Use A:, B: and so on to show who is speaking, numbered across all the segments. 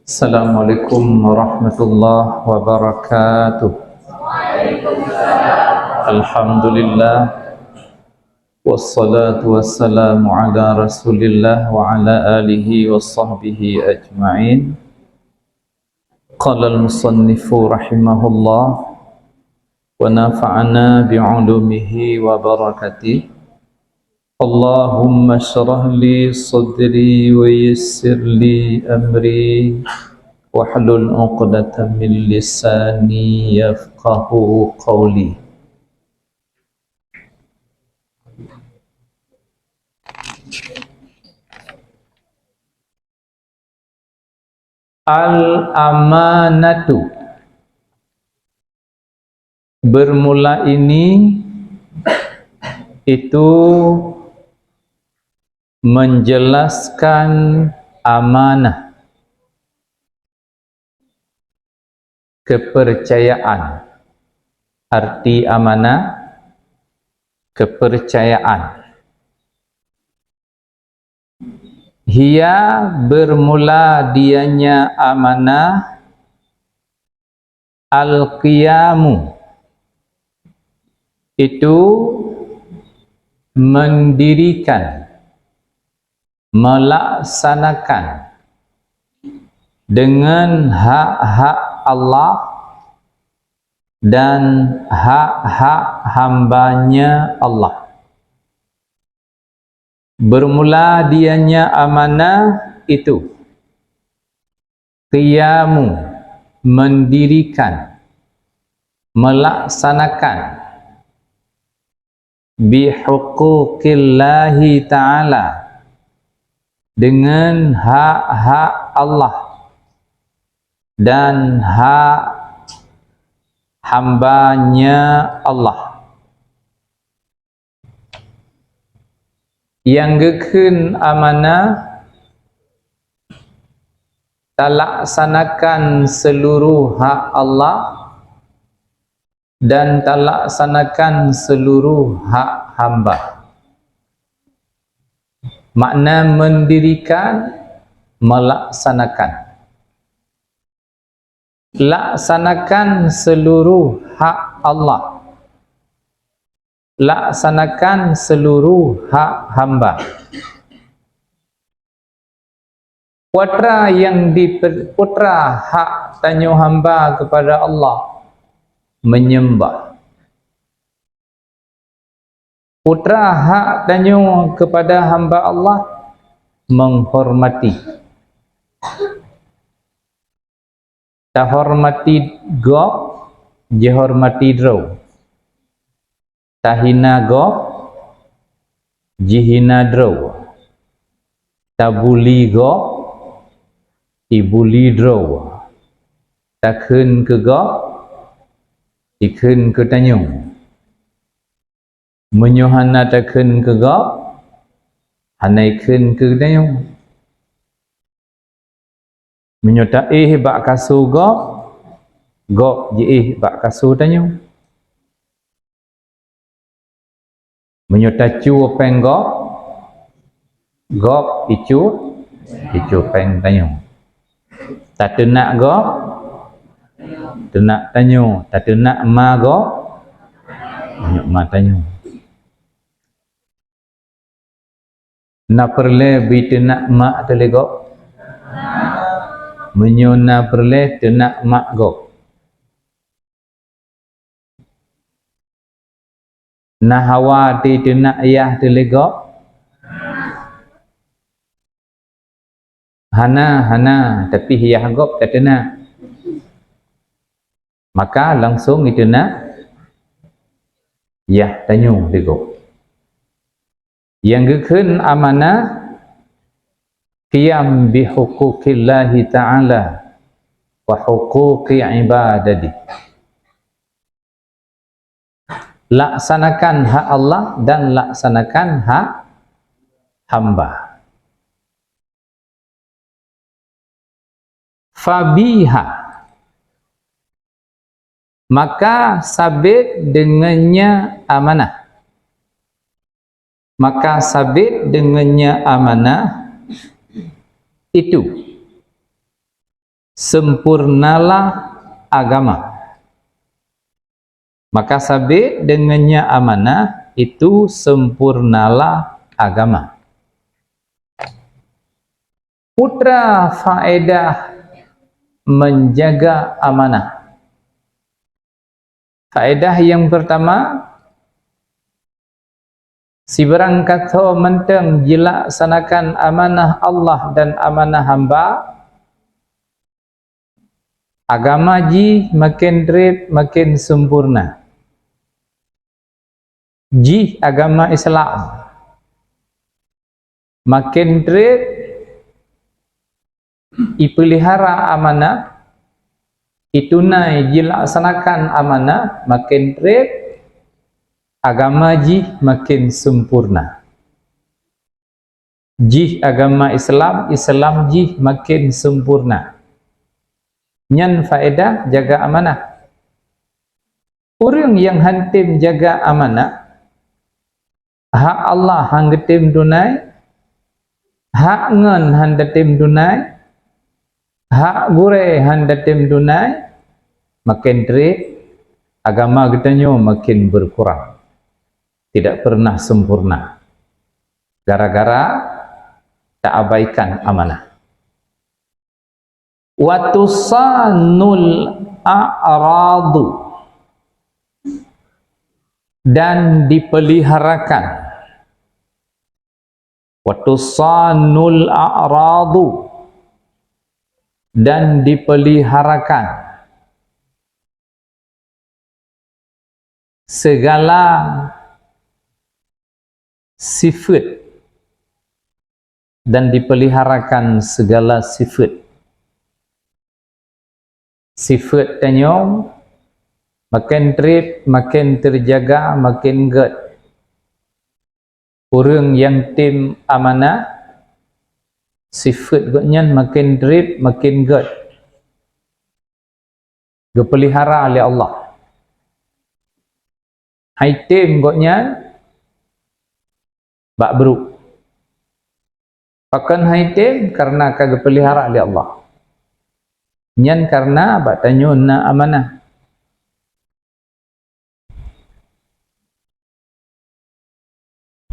A: Assalamualaikum warahmatullahi wabarakatuh. Alhamdulillah wassalatu wassalamu ala Rasulillah wa ala alihi wa sahbihi ajma'in. Qala al-musannifu rahimahullah wa nafa'ana bi'ulumihi wa barakatihi. Allahumma syrah li sadri wa yassir li amri wahlul 'uqdatam min lisani yafqahu qawli. Al-amanatu. Bermula ini itu menjelaskan amanah, kepercayaan. Arti amanah, kepercayaan. Hiya bermula dianya amanah al-qiyamu, itu mendirikan, melaksanakan dengan hak-hak Allah dan hak-hak hambanya Allah. Bermula dianya amanah itu qiyamu, mendirikan, melaksanakan bihuquqillahi ta'ala, dengan hak-hak Allah dan hak hambanya Allah. Yang gekeun amanah talaksanakan seluruh hak Allah dan talaksanakan seluruh hak hamba. Makna mendirikan, melaksanakan. Laksanakan seluruh hak Allah, laksanakan seluruh hak hamba. Putra yang putra hak tanya hamba kepada Allah, menyembah. Putra hak tanya kepada hamba Allah, menghormati. Tak hormati gok, dihormati draw. Tak hina gok, dihina draw. Tak buli gok, dibuli draw. Tak keun ke gok, dikeun ke tanyung. Menyuhana tak keun ke gok, hanai keun ke tanyung. Menyota bak kasu gok, gok je bak kasu tanyung. Menyota cu peng gok, gok icu peng tanyung. Tak tenak gok, tenak tanyung. Tak tenak ma gok, menyok ma tanyung. Na perle bi tenak mak tele gok, menyona perle tenak mak gok. Na hawa ti tenak ayah tele gok, hana tapi ayah gok tak tenak. Maka langsung itu nak ayah tanyung de gok. Yang gekeun amanah qiyam bi huquqillahi ta'ala wa huquqi ibadati. Laksanakan hak Allah dan laksanakan hak hamba. Fabiha, maka sabit dengannya amanah. Maka sabit dengannya amanah itu sempurnalah agama. Maka sabit dengannya amanah itu sempurnalah agama. Putra faedah menjaga amanah. Faedah yang pertama, si barang kata mentang dilaksanakan amanah Allah dan amanah hamba, agama ji makin terib, makin sempurna. Ji agama Islam makin terib, ipelihara amanah, itunai dilaksanakan amanah, makin terib, agama ji makin sempurna. Ji agama Islam, Islam ji makin sempurna. Nyan faedah jaga amanah. Orang yang hantim jaga amanah, hak Allah hanggetim dunai, hak ngen handetim dunai, hak gure handetim dunai, makin terib, agama getanyo makin berkurang. Tidak pernah sempurna. Gara-gara tak abaikan amanah. Wa tusanul a'radu, dan dipeliharakan. Wa tusanul a'radu, dan dipeliharakan segala sifat, dan dipeliharakan segala sifat. Sifat tanyong makin terib, makin terjaga, makin ged. Orang yang tim amanah, sifat gotnyan makin terib, makin ged. Dipelihara oleh Allah. Hai tim gotnyan bak beruk. Pakan hai tim karena kagak pelihara oleh Allah. Nyan karena bak tanyo na amanah.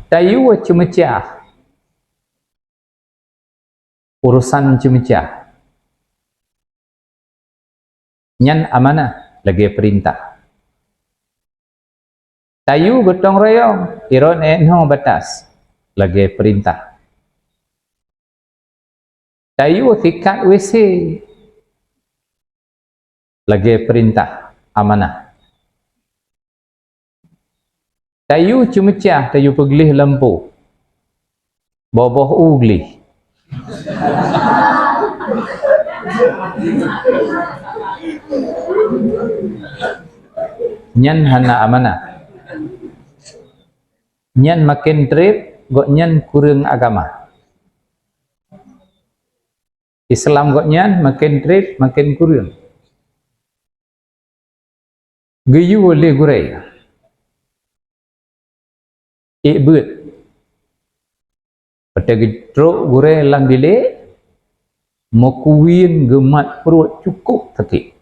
A: Tayu cemecah, urusan cemecah. Nyan amanah lagi perintah. Tayu gotong royong, iron enho batas, lagi perintah. Tayu tikat WC, lagi perintah, amanah. Tayu cemecah, tayu pegelih lampu, boboh ugli. Nyan hana amanah. Nyan makin terib, gok nyan kurang agama. Islam gok nyan makin terib, makin kurang. Geyu oleh gurai. Ikbut. Pada gedrok gurai lang bilik, makuin gemat perut cukup sakit.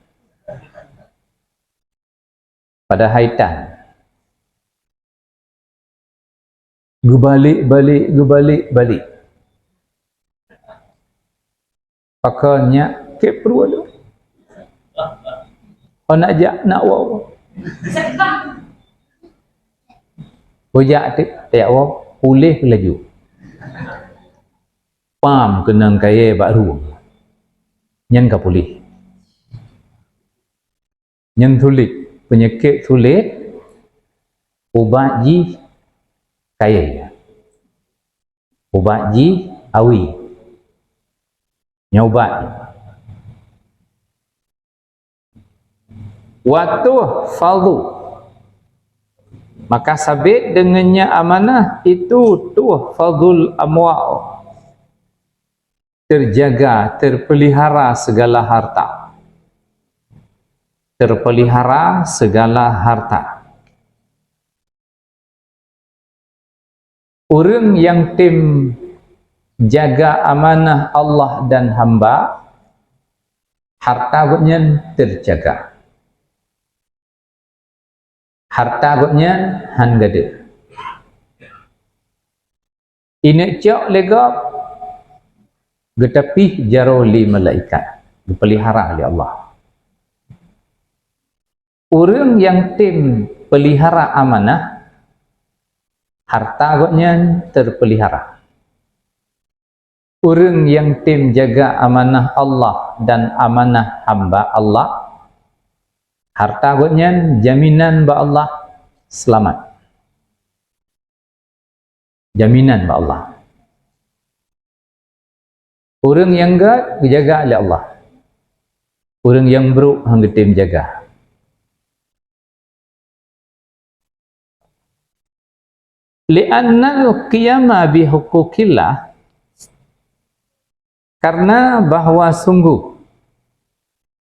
A: Pada haitan. Gebalik. Pakanya ke perut tu. Oh nak jak, nak wow. Hujak tak wow, pulih laju. Pam kenang kaya baru. Nyan ka pulih. Nyan tulik, penyakit tulik, ubat ji kaya. Ubat ji awi. Nyobat. Waktu faldu. Maka sabit dengannya amanah itu tuh fadul amwal. Terjaga, terpelihara segala harta. Terpelihara segala harta. Orang yang tim jaga amanah Allah dan hamba, harta gotnya terjaga. Harta gotnya han gede. Ini cok legap getapi jaro li malaikat dipelihara oleh Allah. Orang yang tim pelihara amanah, harta gotnya terpelihara. Orang yang tim jaga amanah Allah dan amanah hamba Allah, harta gotnya jaminan ba Allah selamat. Jaminan ba Allah. Orang yang gak dijaga oleh Allah. Orang yang buruk hang tim jaga. Li'anna al-qiyama bihuquqillah, karena bahwa sungguh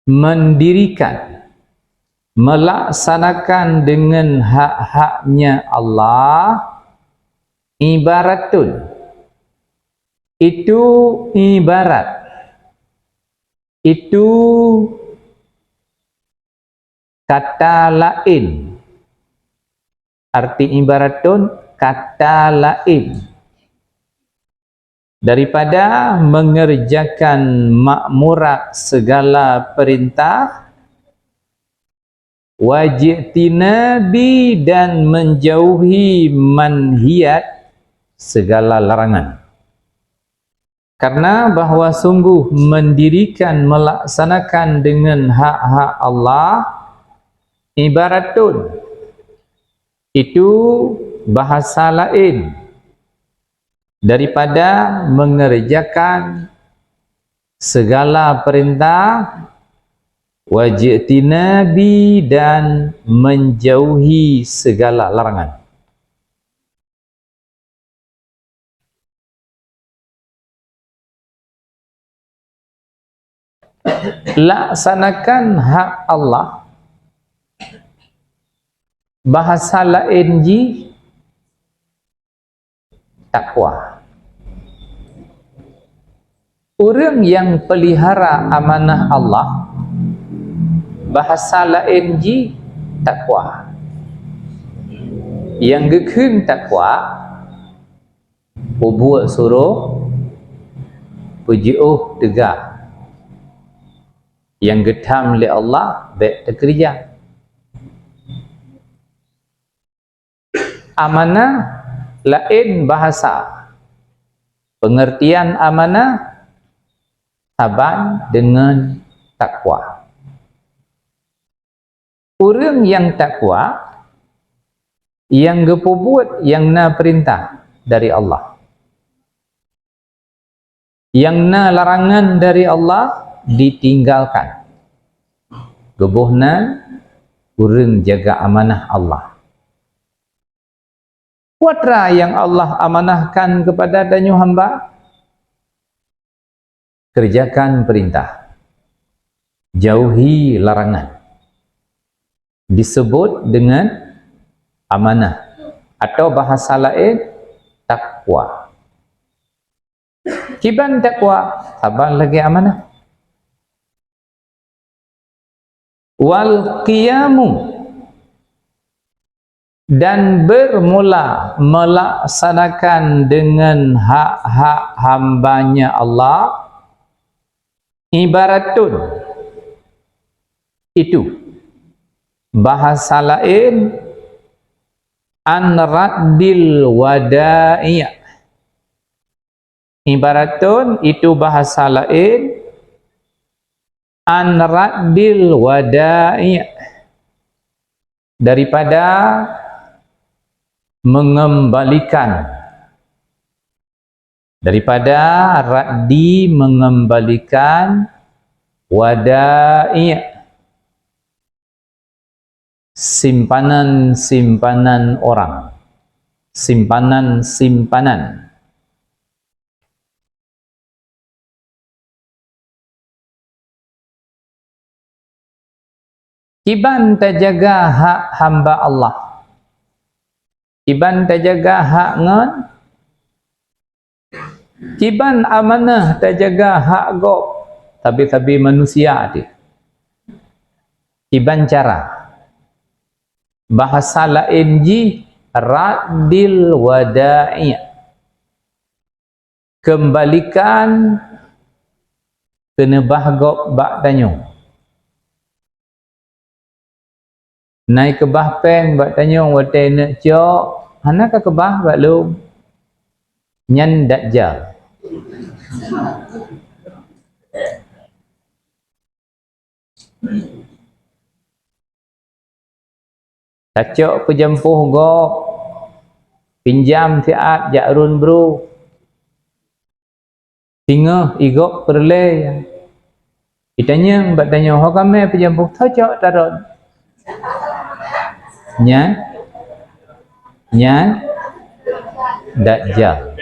A: mendirikan, melaksanakan dengan hak-haknya Allah, ibaratun, itu ibarat, itu kata lain. Arti ibaratun kata lain daripada mengerjakan makmurat segala perintah, wajib tinabi dan menjauhi manhiat segala larangan. Karena bahwa sungguh mendirikan, melaksanakan dengan hak-hak Allah, ibaratun, itu bahasa lain daripada mengerjakan segala perintah, wajib tinabi dan menjauhi segala larangan. Laksanakan hak Allah, bahasa lain ji takwa. Orang yang pelihara amanah Allah, bahasa lain ji takwa. Yang gekun takwa, buat suruh pujiuh tegak. Yang getam oleh Allah baik terkerja. Amanah lain bahasa. Pengertian amanah saban dengan takwa. Orang yang takwa, yang gepubuat yang na perintah dari Allah, yang na larangan dari Allah ditinggalkan. Gebuhna urang jaga amanah Allah. Watra yang Allah amanahkan kepada danyu hamba, kerjakan perintah, jauhi larangan. Disebut dengan amanah, atau bahasa lain takwa. Kiban takwa, sabar lagi amanah. Wal qiyamu, dan bermula melaksanakan dengan hak-hak hambanya Allah, ibaratun, itu bahasa lain an raddil wada'i'. Ibaratun, itu bahasa lain an raddil wada'i', daripada mengembalikan, daripada raddi mengembalikan, wada'i', simpanan-simpanan orang, simpanan-simpanan. Kiban terjaga hak hamba Allah, kiban terjaga hak ngan, kiban amanah terjaga hak gob, tabi-tabi manusia dia. Iban cara bahasa lain ji raddil wada'i, kembalikan kena bahgok bak tanyo. Naik ke bah peng bak tanyo wate nak cok, hana ka ke bah bak lu nyan dajjal. Kacok pejampuh gok pinjam tiat jakrun bro tingah igok perle ditanya mbak tanya ho kami pejampuh kacok tarot nyan dajjal.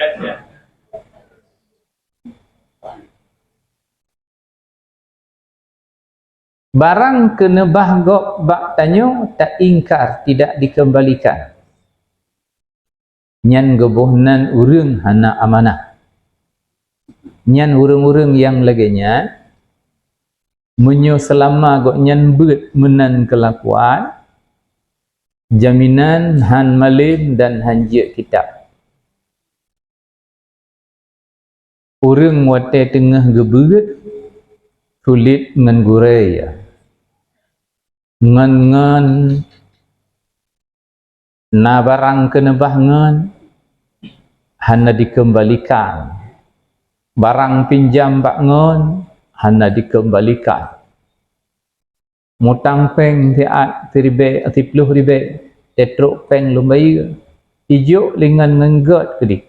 A: Barang kena bahgok bak tanyo tak ingkar, tidak dikembalikan. Nyan gebuhnan urang hana amanah. Nyan urang-urang yang laganya menyo selama gok nyan beut menan kelakuan jaminan han malim dan hanjir kitab. Urang wate tengah gebeut kulit ngan guraya ngan na barang kena bahngan hana dikembalikan, barang pinjam bak ngon hana dikembalikan, mutang peng tiat ribe 10 ribe tetruk peng lumbai ijuk lingan ngenggot kedik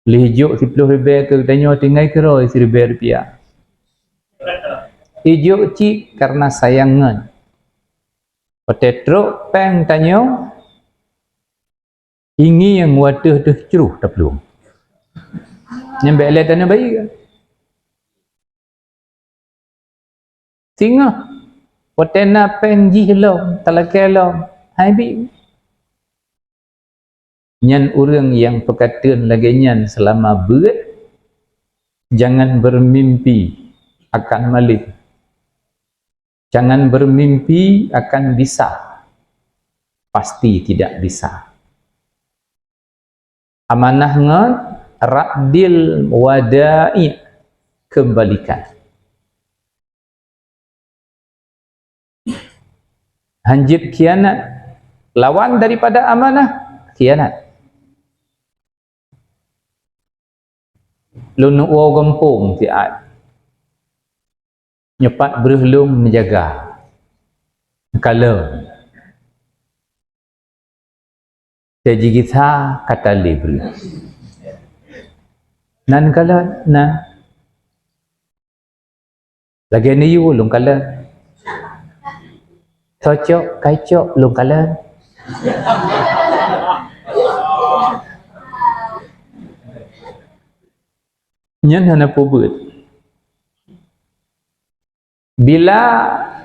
A: lijuk 10 ribe ke tanyo tinggai keroi 1000 rupiah. Ijuk cik karena sayangan. Petetruk peng tanyo ingi yang waduh dah ceruh tak belum. Nyambe le tanyo bayi ke? Singa. Potena peng ji lo, talakai lo. Hai bi. Nyan urang yang pekatun lagi nyan selama beut jangan bermimpi akan malik. Jangan bermimpi akan bisa. Pasti tidak bisa. Amanah ngan raddil wada'i, kembalikan. Hanjit khianat, lawan daripada amanah khianat. Lunu uo gempung tiat nyepat berhelum menjaga kalau jadi kita kata libri nan kalau na lagi ni yu lung kalau cocok kacok lung kalau nyan hana pubut. Bila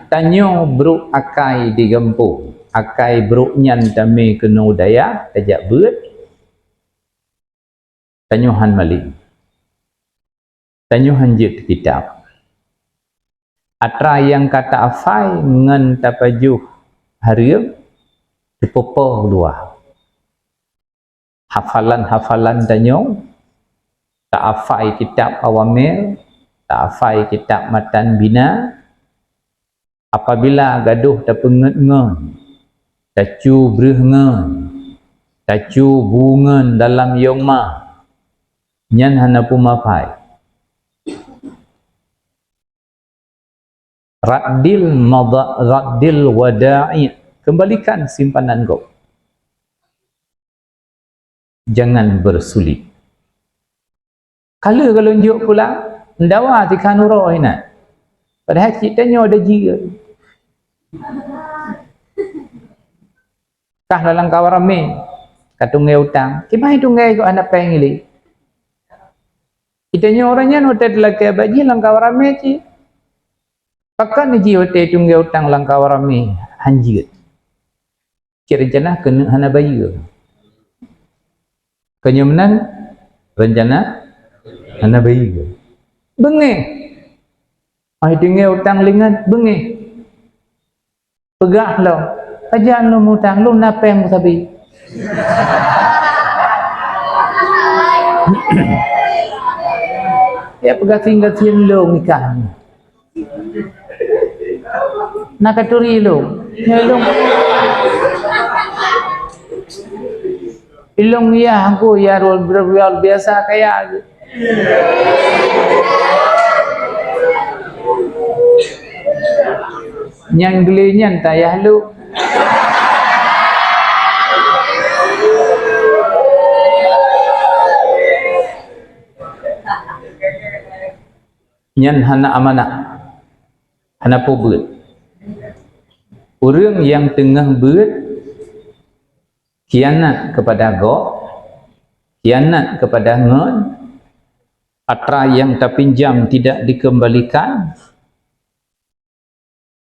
A: tanyo bro akai digempuh, akai bro nyan dame kena daya, tajak beut, tanyo han malik. Tanyo hanjit kitab. Atra yang kata afai ngan tapajuh harium, dipopo luar. Hafalan-hafalan tanyo, tak afai kitab awamil, tak afai kitab matan bina. Apabila gaduh tak penget ngon, tacu bereh ngon, tacu bungan dalam yoma, nyan hana pumapai. Raddil wada'i, kembalikan simpanan kau. Jangan bersulit. Kalau njuk pula, ndawa tikan uroi nak. Padahal ceritanya ada jira. Kah dalam kawarame katungai utang kimai tungai ko anak pengili kitanya orangnya notet laki baji lang kawarame ci pakan ji hote tungai utang lang kawarame hanjit rencana kena hana bayi kenyamanan rencana hana bayi bengeng Ai tinggal utang lingat bengi. Pegah lo. Ajan lo mutang lo napeng sabi. Ya pegah tinggal tin lo nikah. Nakaturi lo. Nyelong. Ilong ya aku ya rol biasa kayak nyan geli nyan tayah lu nyan hana amanah hana pobut orang yang tengah beut khianat kepada go khianat kepada ngon atra yang terpinjam tidak dikembalikan,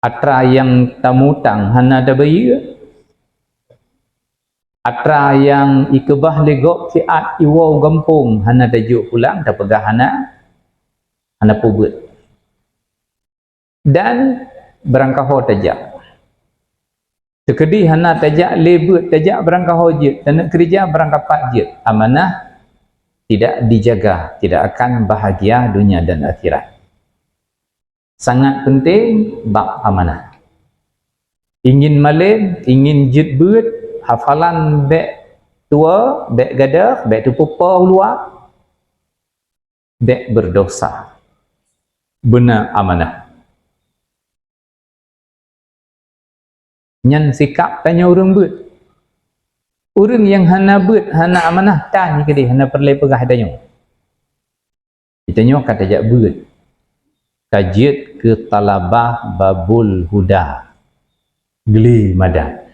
A: atra yang tamutang hana ada bayi, atra yang ikebah legok kiat iwau gampung hana dajuk pulang tak pegah hana pubut dan berangkaho tajak sekedi hana tajak lebut tajak berangkaho jit dan nak kerja berangkapat jit amanah tidak dijaga, tidak akan bahagia dunia dan akhirat. Sangat penting bab amanah. Ingin malin, ingin jit beut, hafalan bek tua, bek gadah, bek tu pupa luar, bek berdosa. Benar amanah. Nyan sikap tanya orang beut. Orang yang hana beut, hana amanah, tanya ke dia, hana perlai pegah tanya. Kita tanya kata jak beut. Kajit ke talabah babul huda. Geli madan.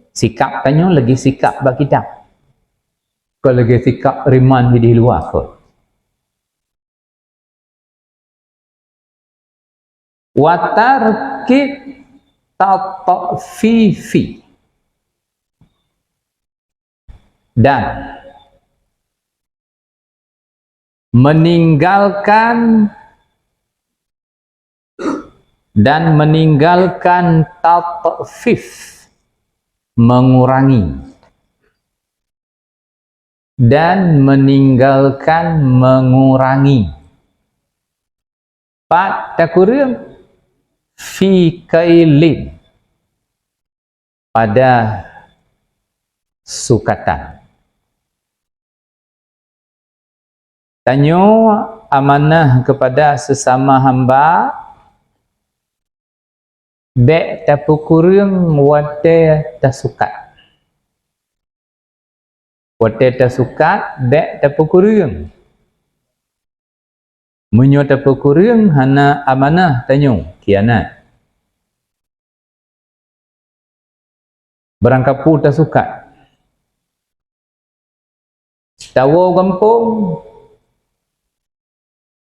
A: Sikap tanya lagi sikap bak kitab. Kalau lagi sikap riman di luar kot. Watarkit tatfifi. Dan meninggalkan tatfif, mengurangi, dan meninggalkan mengurangi pat takurung fi kailin pada sukatan. Tanya amanah kepada sesama hamba bek tapukurung wate tasukat. Wate tasukat bek tapukurung. Munyo tapukurung hana amanah tanya kianat. Berangkapu tasukat. Tawo kampung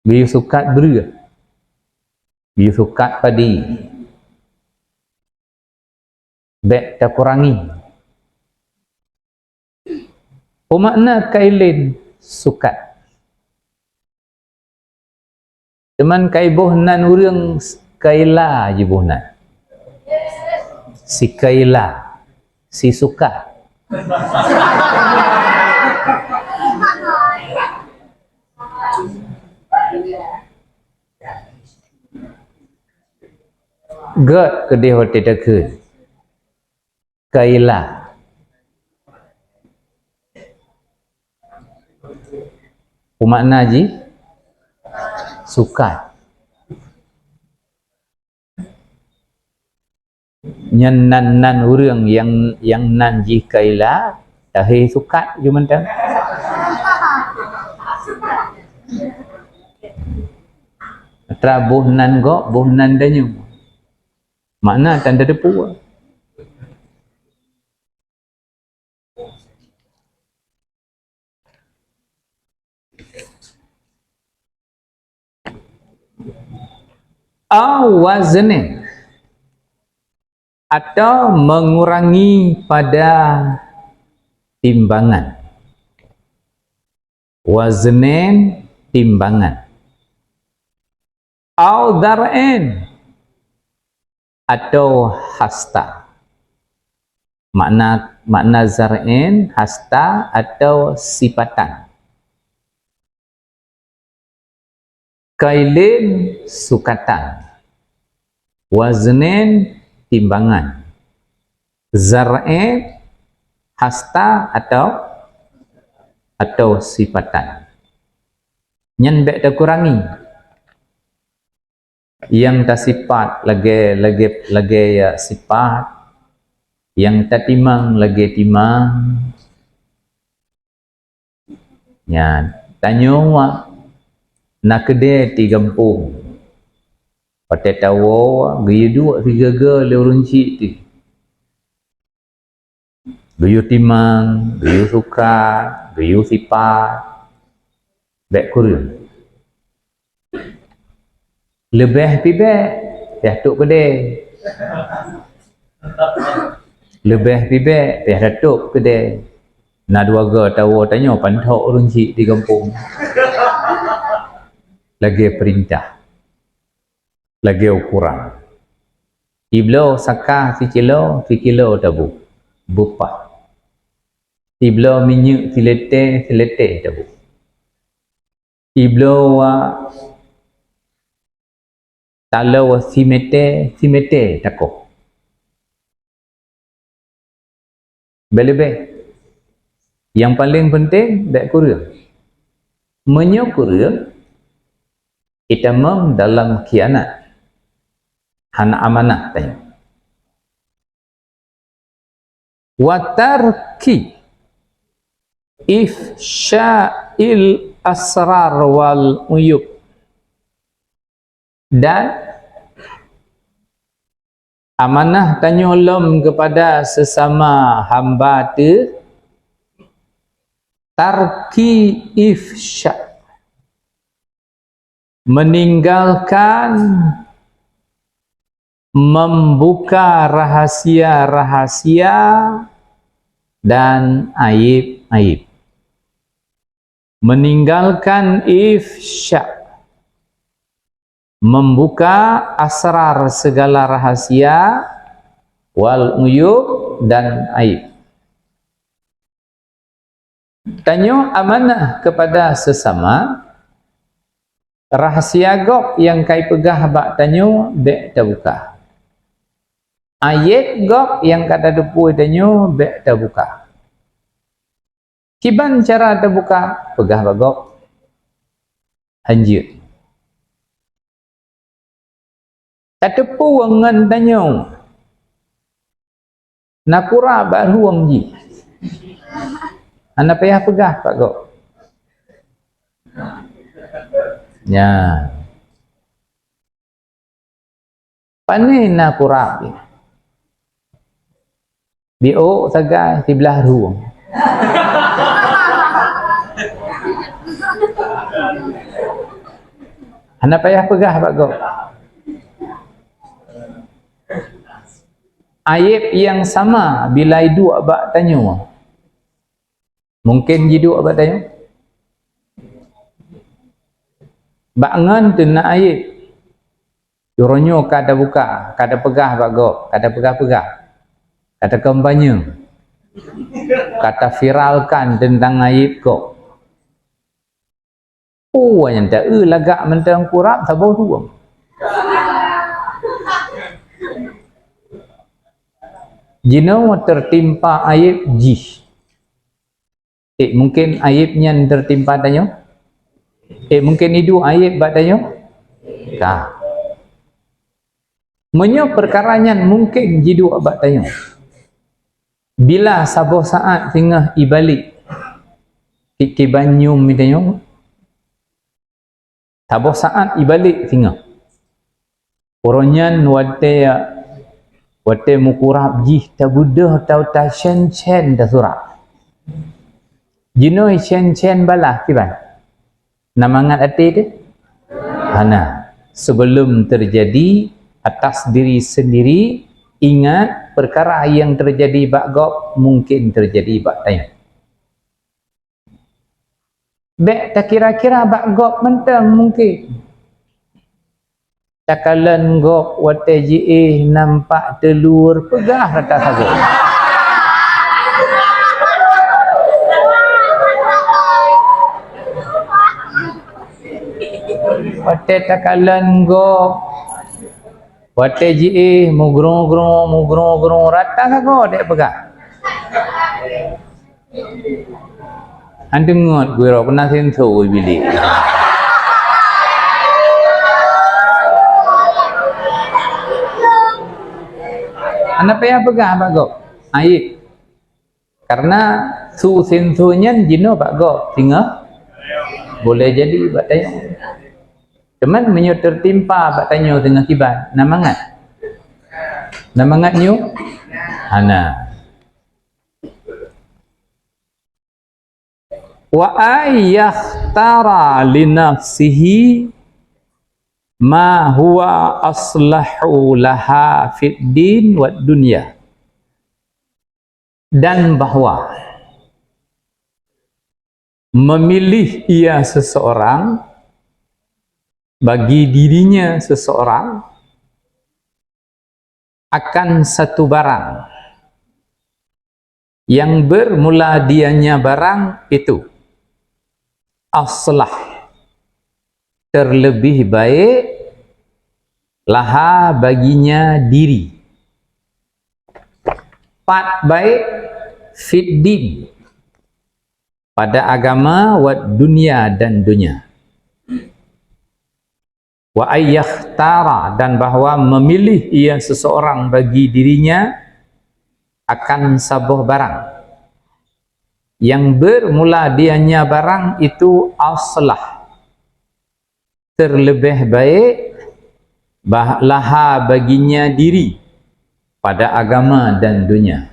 A: biu sukat beria, biu sukat padi, bek tak kurangi. Pemakna kailin sukat. Teman kai bohnan urang kaila je bohnan. Si kaila, si sukat. God ke dia hotel dekat kaila pemakna ji sukat nyan nan urang yang nan ji kaila tahi sukat je mentang tra bohnan go bohnan danyu makna tanda depu. Awazne atau mengurangi pada timbangan. Waznen timbangan. au dar'in atau hasta. Makna zar'in, hasta atau sifatan. Kailin sukatan, waznin timbangan, zar'in hasta atau sifatan. Nyen bek dah kurangi. Yang tak sifat lagi ya sifat, yang tak timang lagi timang. Ya, tanya wa nak kedai di kampung. Pada tahu gaya 2-3 le runci tu. Gaya timang, gaya suka, gaya sifat. Bek kurang. Lebih pibek pihak tok kedai. Lebih pibek pihak datuk kedai. Nak 2 ga tahu tanya pantok runci di kampung. Lagi perintah. Lagi ukuran. Iblo sakah si kilo tabu. Bupa. Iblo minyak silete tabu. Iblo talau simete tako. Bele-bele. Yang paling penting bek kurang. Menyukur kita dalam khianat. Hana amanah tanya. Watarki ifsya'il asrar wal uyub. Dan amanah tanya lom kepada sesama hamba tu tarki ifsya, meninggalkan membuka rahasia-rahasia dan aib-aib. Meninggalkan ifsya, membuka asrar segala rahasia, wal uyub dan aib. Tanya amanah kepada sesama, rahasia gok yang kai pegah bak tanya bek terbuka. Ayat gok yang kata depui tanya bek terbuka. Kiban cara terbuka pegah bak gok hanjir. Kata puangan tanya nakura bak ruang ji. Anda payah pegah Pak Gok. Ya. Pani nak kurap dia. Bio sagai di belah ruang. Anda payah pegah Pak Gok. Aib yang sama bila hidup abak tanya. Mungkin hidup abak tanya. Bangan tu nak aib. Yuronyo kada buka, kada pegah Pak Gok, kada pegah-pegah. Kada kampanye. Kata viralkan tentang aib Gok. Oh, yang tak lagak mentang kurap sabau ruang. Jino tertimpa aib jih. Mungkin aibnya tertimpa tanya. Mungkin itu aib bak tanya. Kah. Menyo perkaranya mungkin jidu abak tanya. Bila sabuh saat tengah ibalik kibanyum mitanya. Sabuh saat ibalik tengah. Oronyan wate mukurab jih tabudah tau ta chen ta surah. Jinoi chen balah kiban. Namangat hati dia. Hana. Sebelum terjadi atas diri sendiri, ingat perkara yang terjadi bak gop mungkin terjadi bak tayang. Bek tak kira-kira bak gop mentang mungkin. takalan gok wateji nampak telur pegah rata sago. Wate takalan gok wateji mugrong rata sago dek pegah. Antum ngot gue ro pernah sentuh bilik. Anak payah pegang Pak Gop air karena su sentuhnya jino Pak Gop tinggal boleh jadi Pak tanya cuman menyo tertimpa Pak tanya tengah kibat namangat nyu hana wa ayyakhtara li nafsihi ma huwa aslahu laha fid din wad dunya, dan bahwa memilih ia seseorang bagi dirinya seseorang akan satu barang yang bermula dianya barang itu aslah terlebih baik laha baginya diri pat baik fiddin pada agama wad dunia dan dunia wa ayyakhtara dan bahwa memilih ia seseorang bagi dirinya akan sabuh barang yang bermula dianya barang itu aslah terlebih baik laha baginya diri pada agama dan dunia.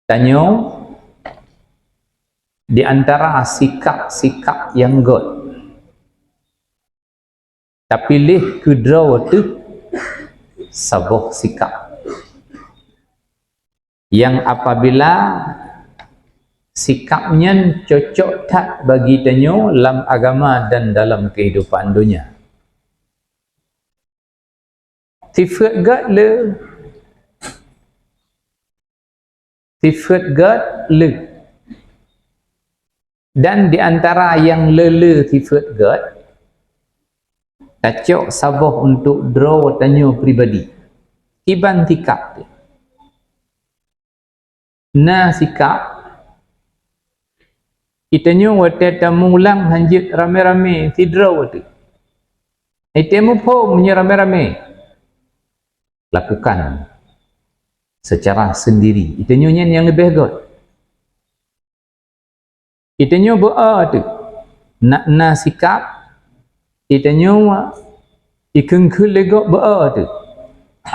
A: Tanya di antara sikap-sikap yang god tapi leh kudraw tu sabuh sikap yang apabila sikapnya cocok tak bagi tanyo dalam agama dan dalam kehidupan dunia. Sifat God le. Dan di antara yang le sifat God cocok sabuh untuk draw tanyo pribadi. Iban sikap dia. Na sikap itanya wate tamu ulang hanjit rame-rame tidra wate itemu po punya rame-rame lakukan secara sendiri itanya yang lebih god itanya ber'a tu na sikap itanya ikengkul legok ber'a tu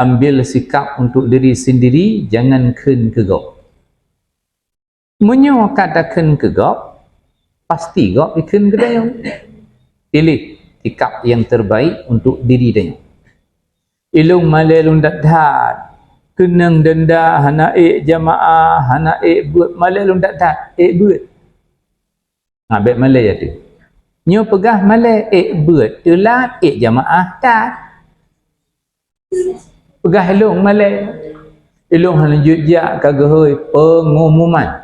A: ambil sikap untuk diri sendiri jangan ken kegok munyo katakan kegok pasti gak ikan kedayang pilih sikap yang terbaik untuk diri dia ilung malelung dathat kenang denda hana jamaah hana buat malelung dathat buat ngabek malai ya tu nyo pegah malai buat telat jamaah tak pegah ilung malai ilung lanjut jak kagahoi pengumuman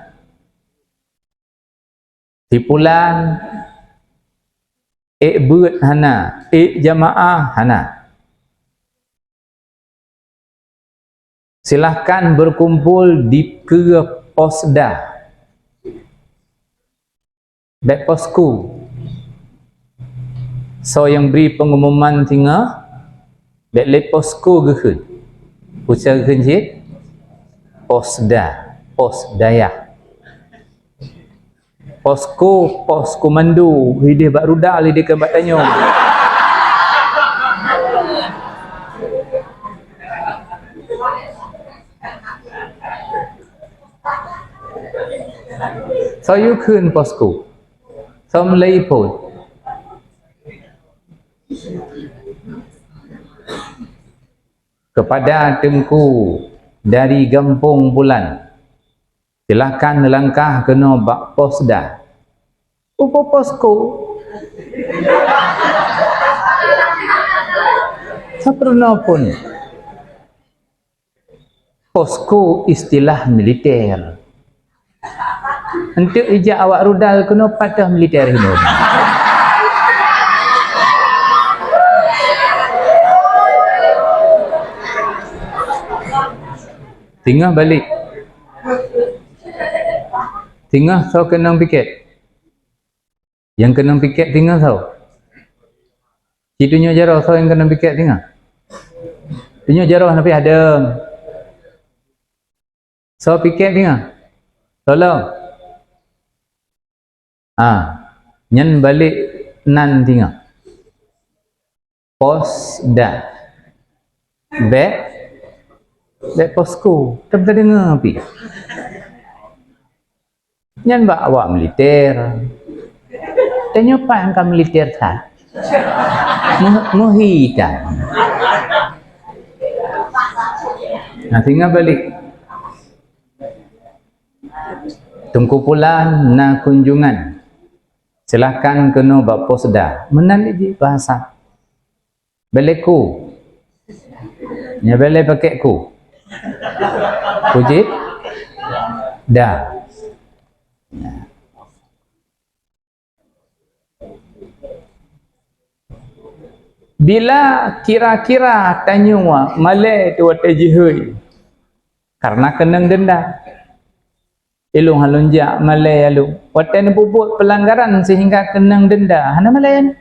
A: tipulan buat hana jamaah hana silahkan berkumpul di ke posda back posku so yang beri pengumuman tinggal back le posku gehun usaha gehun posda posdaya pos komando dia bak rudal dia ke bak tanya so you kun posko so mulai pun kepada tengku dari Gampung Bulan silahkan langkah kena bak posda upo posko Saperna pun posko istilah militer. Untuk ijak awak rudal kena patah militer ini. Tinggal balik. Tinggal so kenang piket. Yang kenang piket tinggal so. Situnya jarah so yang kenang piket tinggal. Punya jarah tapi ada. So piket tinggal. Tolong. Nyen balik nan tinggal. Pos dah. Back posko. Tak dengar api. Nyen bawa militer. Tanya apa yang kamu militer tak? Muhitan. Nah tinggal balik. Tungkupulan na kunjungan. Silakan kena bapa sedar. Menan di bahasa. Beleku. Nya bele pakai ku. Pujit. Dah. Bila kira-kira tanya wa malai tu wate jihoi. Karena kenang denda. Ilung halunja malai alu. Wate ni bubut pelanggaran sehingga kenang denda. Hana malai ni.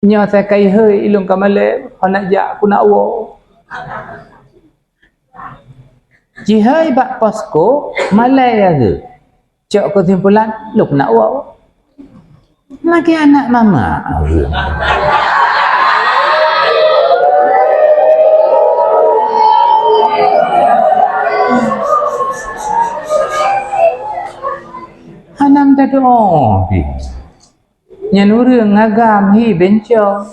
A: Nya saya kai hei ilung ka malai hana jak ku nak wo. Jihoi bak posko malai aga. Cok kesimpulan luk nak wo. Lagi anak mama. Hanam dah doa. Nyanura ngagam hi benco.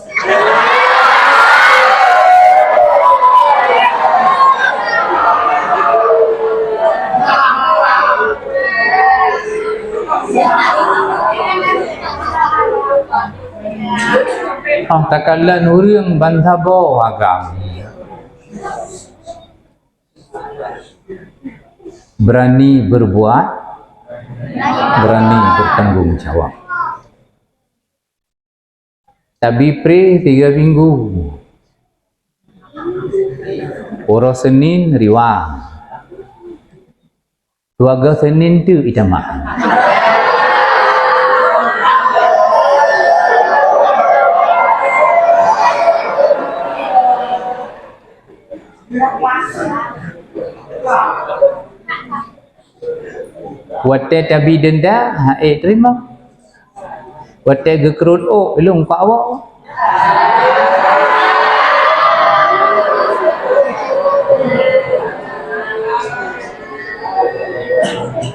A: Takalan urang bantabo agam. Berani berbuat, berani bertanggung jawab. Tabi pre 3 minggu. Oro Senin riwang. Keluarga Senin tu itamak. Wate tabi denda hae terima. Wate gekerut ilung pak awak.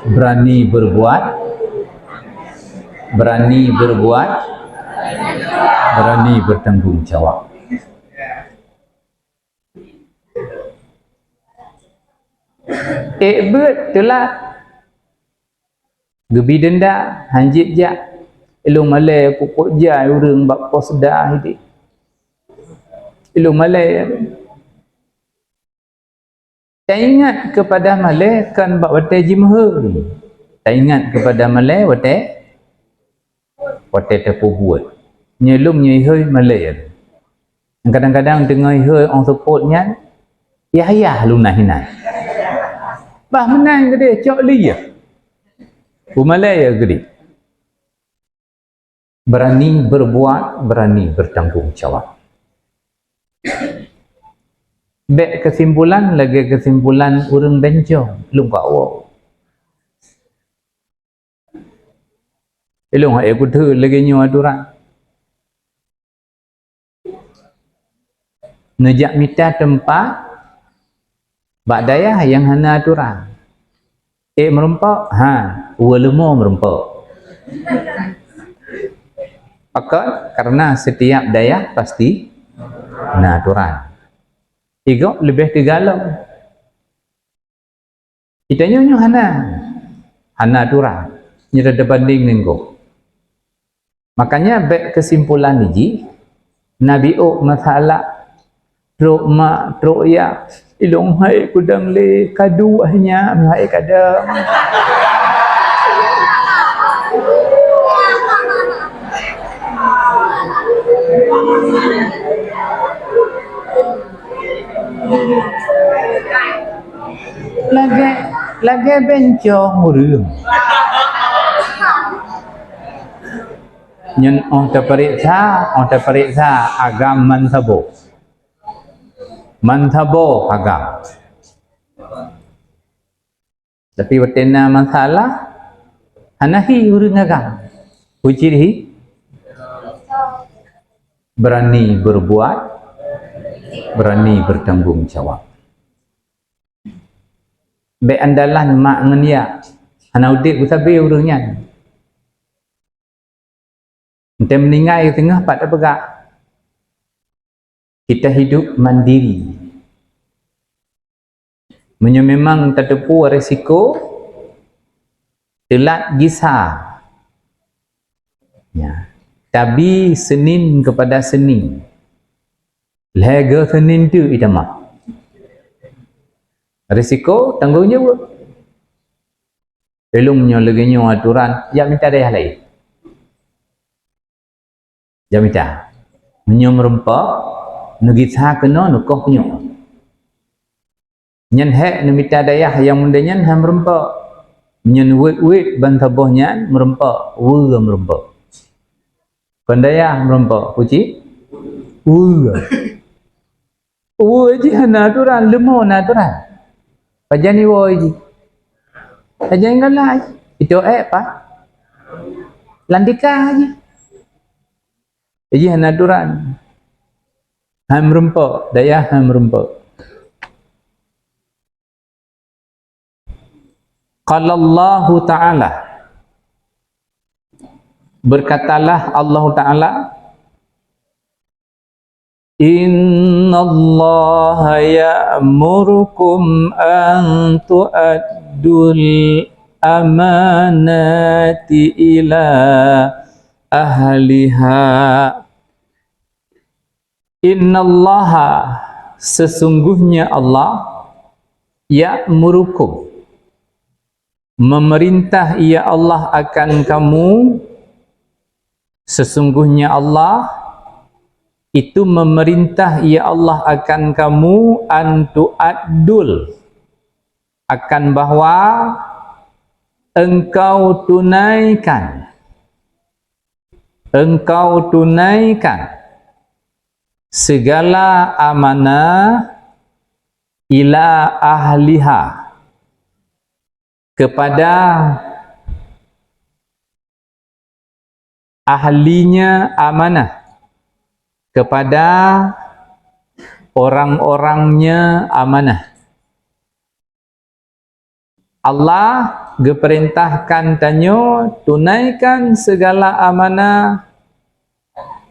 A: Berani berbuat, berani berbuat, berani bertanggung jawab. Betulah gebi denda hanjit jak ilung malai pokok jai urang bak pos dah hidik ilung malai tak ingat kepada malai kan bak wate jimher tak ingat kepada malai wate tepu buat nyelum nyihoi malai kadang-kadang dengar ihoi orang supportnya ya lunah hinai bah menang gede cok liya Malaya gede. Berani berbuat, berani bertanggung jawab. Bek kesimpulan lagi kesimpulan urang benco lung ka awak. Ilung hae ku theu lagi nyo aturan. Nejak mita tempat bak daya yang hana aturan. Merempak, ulama merempak. Maka karena setiap daya pasti aturan. Tiga lebih kegalau. Kita nyonya hana aturan. Nyata banding nengko. Makanya baik kesimpulan ni Nabi masalah truk mak truk ya ilong hai kudang le kadu hanya hai kadang lagi bencong urang nhân orang terperiksa agam manthabo agam tapi watena masalah hanahi urang agam uciri berani berbuat berani bertanggung jawab be andalan mak ngenia hana udik usabe urangnya ente meninggal tengah pada pegak kita hidup mandiri memang terdepu risiko telat gisa ya tapi Senin kepada Senin lega Senin tu idamah risiko tanggung jawab elungnya legenya aturan yang minta daya lain jamita menyom rempak negisa kena nukoh punya nyen hek nemita dayah yang mundanyan ham rempak nyen wit bantabohnya merempak merempak kandaya merempak puji ji natural lemo natural pajani ji aja enggak itu apa landika aja jadi natural ham rempak daya ham rempak qala Allah Ta'ala berkatalah Allah Ta'ala innallaha ya'murukum an tu'addul amanati ila ahliha innallaha sesungguhnya Allah ya'murukum memerintah ia Allah akan kamu sesungguhnya Allah itu memerintah ia Allah akan kamu antu adul akan bahwa engkau tunaikan segala amanah ila ahliha kepada ahlinya amanah kepada orang-orangnya amanah Allah geperintahkan tanyo tunaikan segala amanah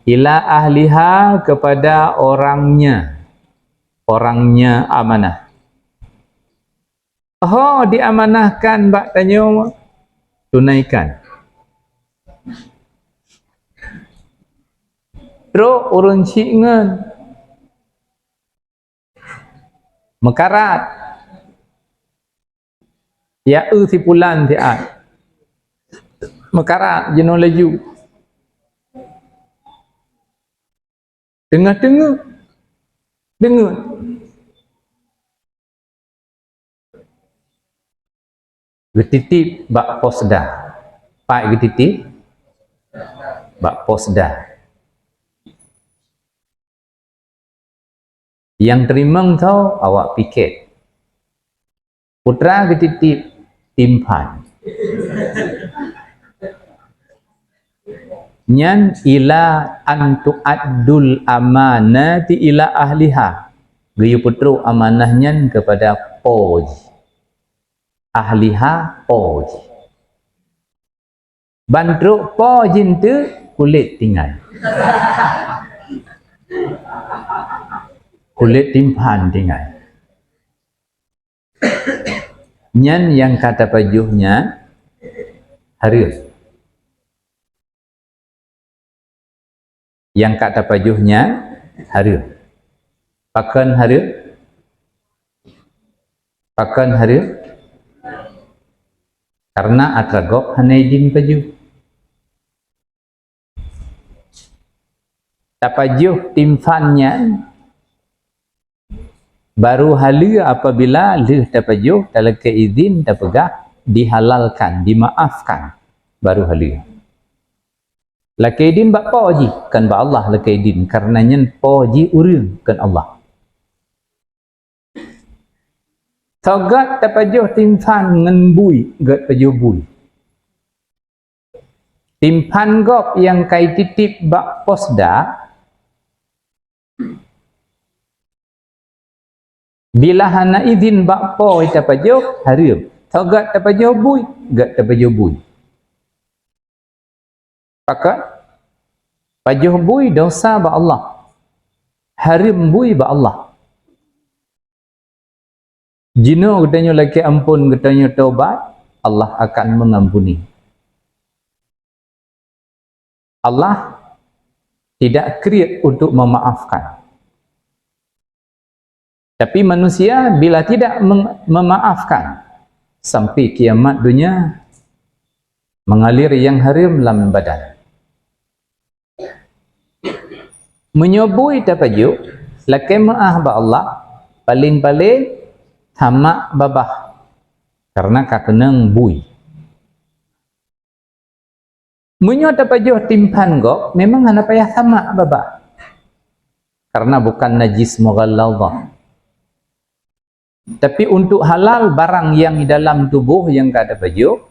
A: ila ahliha kepada orangnya amanah diamanahkan bak tanyo tunaikan terus urun cingan mekarat ya si pulan tiat mekarat jenuh laju dengar getitip bak posda pak getitip bak posda yang terimang tau awak piket putra getitip timpan nyan ila antu adul amanati ila ahliha gayu putru amanahnya kepada poj ahliha poj bantruk pojin tu kulit tinggal kulit timpan tinggal nyan yang kata pajuhnya harus yang kata pajuhnya harum. Pakan harum, pakan harum, karena atragok hanaidin paju. Tapajuh timfannya baru halu apabila leh tapajuh dalam keizin tapegah dihalalkan, dimaafkan baru halu. Lakaidin bak poji kan ba Allah lakaidin karenanya poji urang kan Allah. Togat tapajuh timfan ngan bui gat pajuh bui. Timpan gop yang kai titip bak posda bila hana izin bak po tapajuh harum. Togat tapajuh bui gat tapajuh bui. Pakat pajuh bui dosa ba Allah, harim bui ba Allah. Jino katanya lagi ampun, katanya taubat, Allah akan mengampuni. Allah tidak kriat untuk memaafkan. Tapi manusia bila tidak memaafkan sampai kiamat dunia mengalir yang haram dalam badan. Menyobui tapajuk lakai maah ba Allah paling-paling tamak babah karena kakenang bui. Menyo tapajuk timpan gok memang hana payah tamak babah karena bukan najis mughalladhah. Tapi untuk halal barang yang di dalam tubuh yang kada pajuk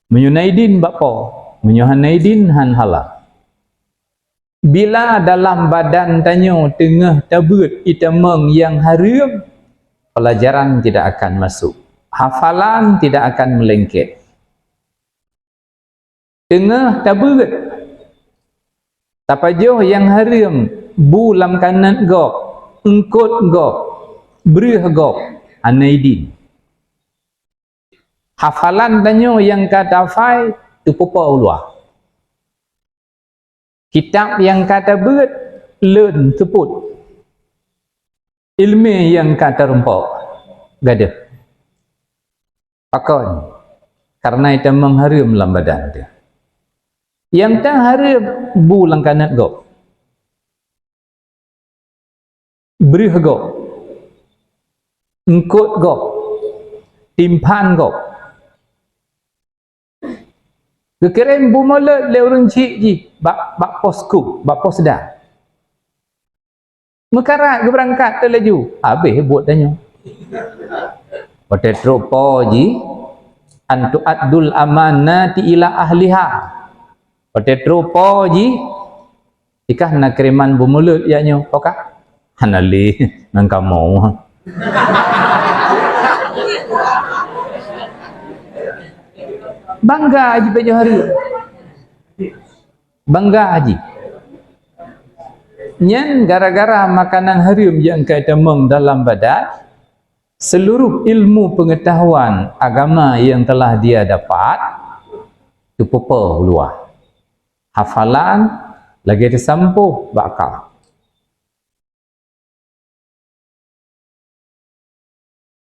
A: menyunaidin bakpo menyuhanaidin han halal. Bila dalam badan tanyo tengah tabut itamang yang haram, pelajaran tidak akan masuk, hafalan tidak akan melengket. Tengah tabut tapajuh yang haram bulam kanan gok, engkut gok, berih gok, anaidin. Hafalan tanyo yang kata fai tu popo ulua. Kitab yang kata ber learn sebut. Ilmu yang kata rumpok gadah. Pakon karena itu mengharum dalam badan dia. Yang tak harum bulang kanat gok. Berih gok. Engkut gok. Timpan gok. Kekirim bumola leurun cik ji bak posku, bak posda. Mekarat ke berangkat terlaju. Habis buat tanya. Potetro po ji antu adul amanati ila ahliha. Potetro po ji ikah nak kiriman bumola ianya pokah. Hanali nang kamu. Bangga haji pada hari. Bangga haji. Nyen gara-gara makanan haram yang ketemeng dalam badan, seluruh ilmu pengetahuan agama yang telah dia dapat itu popo luar. Hafalan lagi tersampuh bakal.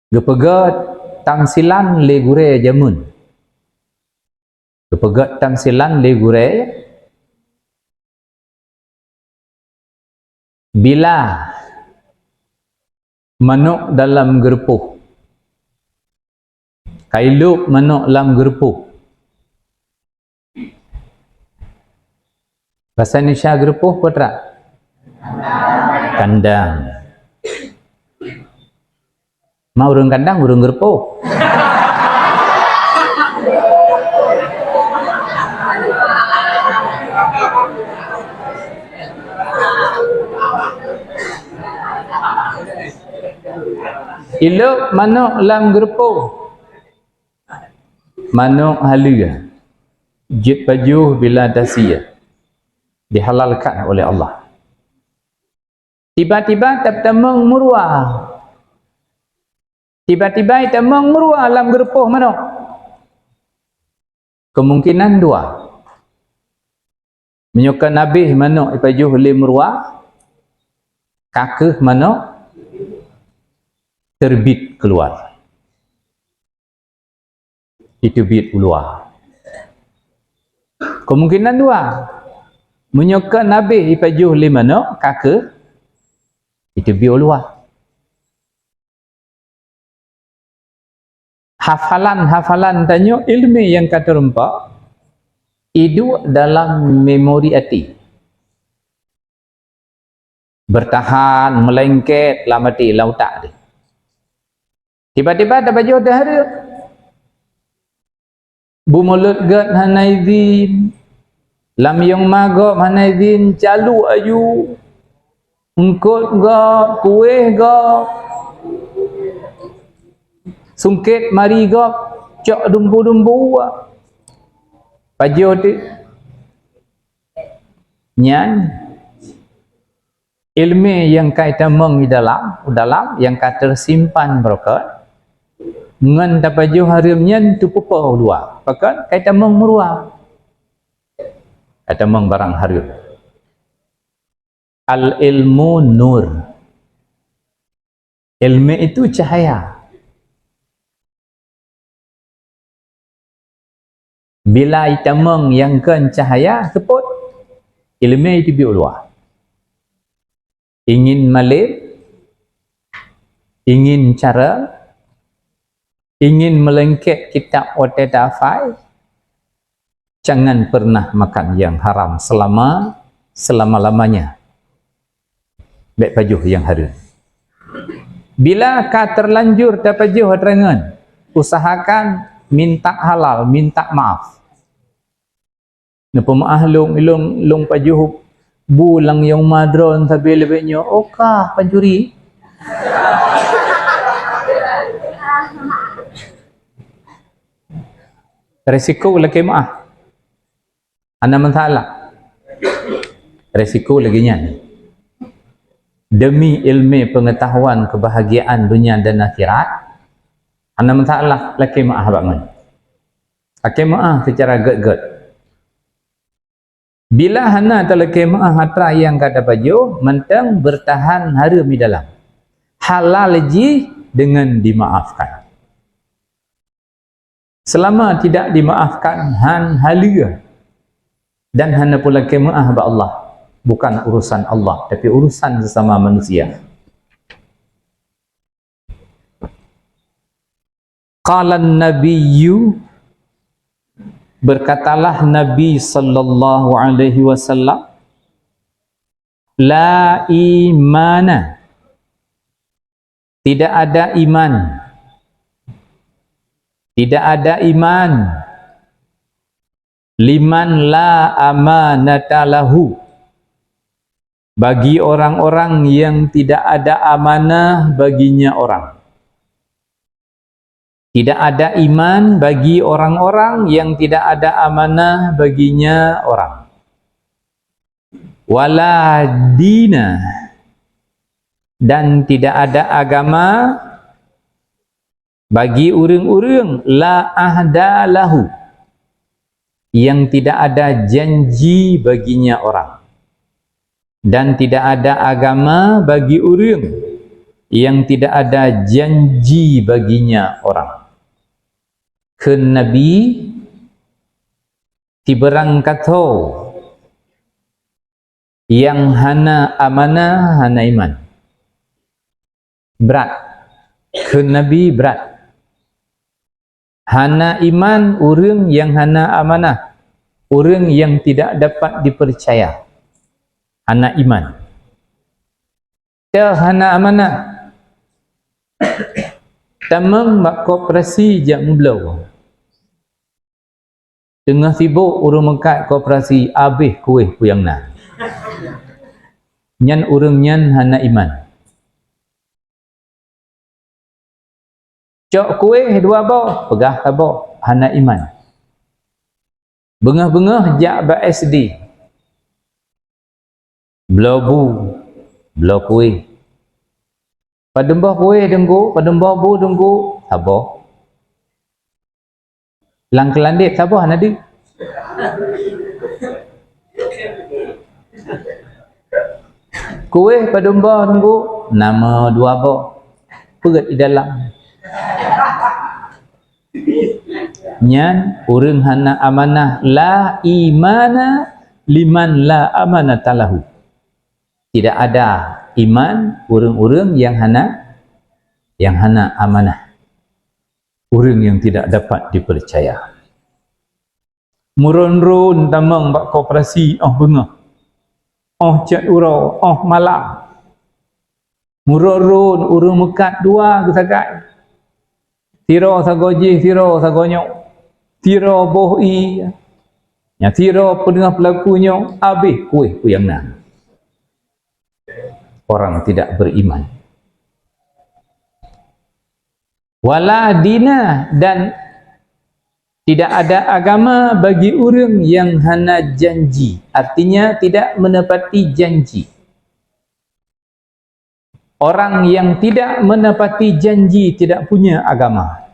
A: Gepegat tangsilan legure jamun. Kepegat tamsilan legure bila manuk dalam gerpuh, kailup manuk dalam gerpuh. Bahasa Indonesia gerpuh putra? Kandang. Mau urung kandang, urung gerpuh. Iluk manuk lam gerpuh. Manuk halia. Jit pajuh bila tasiyah. Dihalalkan oleh Allah. Tiba-tiba tertemung muruah. Tiba-tiba tertemung muruah lam gerpuh manuk. Kemungkinan dua. Menyuka Nabi mana ipajuh lim ruah, kakeh mana terbit keluar. Itu bit keluar. Kemungkinan dua. Menyuka Nabi ipajuh lim mana kakeh itu bit keluar. Hafalan tanya ilmu yang kata rempak itu dalam memori hati, bertahan melengket dalam hati lautak dia. Tiba-tiba ada baju dah hari bu mulut gat hanaizin lam yang magab hanaizin calu aju engkot gak kuih gak sungkit mari gak cok dumbu-dumbu baju tu nyan ilmu yang kaitan meng di dalam yang kata tersimpan berkat ngan tapaju harimnya tu pupau dua pakat kaitan meng meruah kaitan meng barang harim al ilmu nur, ilmu itu cahaya. Bila itameng yang kan cahaya seput ilmu itu biulwa. Ingin malib, ingin cara, ingin melengket kitab otetafai, jangan pernah makan yang haram selama-lamanya. Baik pajuh yang haram. Bila ka terlanjur tapajuh terangan, usahakan minta halal, minta maaf. Napa maaf long pajuh bulang yang madron tapi lebihnya okah panjuri. Resiko lagi maaf. Ana mentala. Resiko lagi nya. Demi ilmu pengetahuan kebahagiaan dunia dan akhirat, ana mentala lagi maaf banget. Lagi maaf secara get-get. Bila hana terlaki maaf hatra yang kata baju, mentang bertahan haram di dalam. Halal ji dengan dimaafkan. Selama tidak dimaafkan, han halia. Dan hana pula kemaah ba Allah. Bukan urusan Allah, tapi urusan sesama manusia. Qala an-nabiyyu, berkatalah Nabi sallallahu alaihi wasallam, la imana, tidak ada iman, tidak ada iman, liman la amanata lahu, bagi orang-orang yang tidak ada amanah baginya orang. Tidak ada iman bagi orang-orang yang tidak ada amanah baginya orang. Wala dina, dan tidak ada agama bagi urang-urang la ahda lahu, yang tidak ada janji baginya orang. Dan tidak ada agama bagi orang yang tidak ada janji baginya orang. Ke Nabi tiberang kato yang hana amanah hana iman. Berat. Ke Nabi berat. Hana iman orang yang hana amanah. Orang yang tidak dapat dipercaya. Hana iman. Dia hana amanah. Tamang mak koperasi jak mublau. Tengah sibuk urang mekat koperasi habis kuih puyang na. Nyan urang nyan hana iman. Cok kuih dua boh, pegah tabok hana iman. Bengah-bengah jak ba SD. Blobu, blok kuih. Padembah kuih dengku, padembah bu dengku, sabar. Lang kelandit sabar nadi. Kuih padumba nunggu nama dua ba. Pegat di dalam. Nyan urang hana amanah la imana liman la amanata lahu. Tidak ada iman urang-urang yang hana amanah. Urang yang tidak dapat dipercaya. Murun-run tamang bak koperasi bengah. Cat urau, malam. Murun-run urang mekat dua kesagai. Tiro sagoji, tiro sagonyok. Tiro bohi. Ya tiro pendengar pelakunya habis kuih yang nak. Orang tidak beriman. Wala dina, dan tidak ada agama bagi orang yang hana janji. Artinya tidak menepati janji. Orang yang tidak menepati janji tidak punya agama.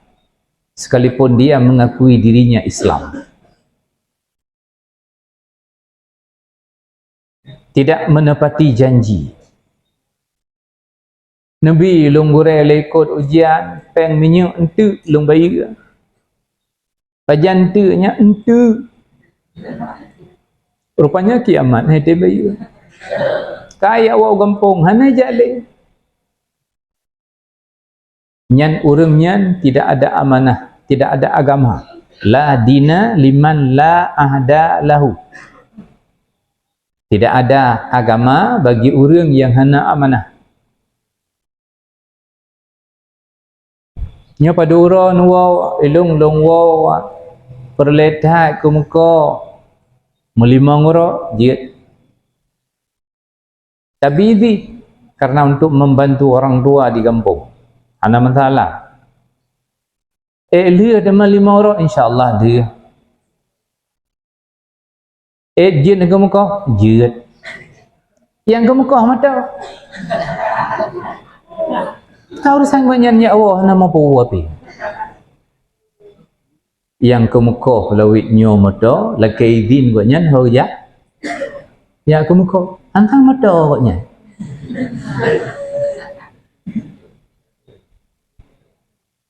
A: Sekalipun dia mengakui dirinya Islam. Tidak menepati janji. Nabi lunggure lekot ujian, peng minyak entu lung bayi. Pajan tunya entu. Rupanya kiamat hai te bayi. Kaya wa gampung hana jale. Nyan urang nyan tidak ada amanah, tidak ada agama. La dina liman la ahda lahu. Tidak ada agama bagi urang yang hana amanah. Nya pada urang wa ilung long wa perletat ke muka melimang orang dia tabidi karena untuk membantu orang tua di kampung. Ana masalah. Dia ada 5 orang insya-Allah dia. Jin ke muka, jin. Yang ke muka mata. Tahu urusan banyak Allah nama apa api. Yang ke muka lawit nyo mata, lakai izin gua nyan hoja. Ya ke muka, antang mata gua nyan.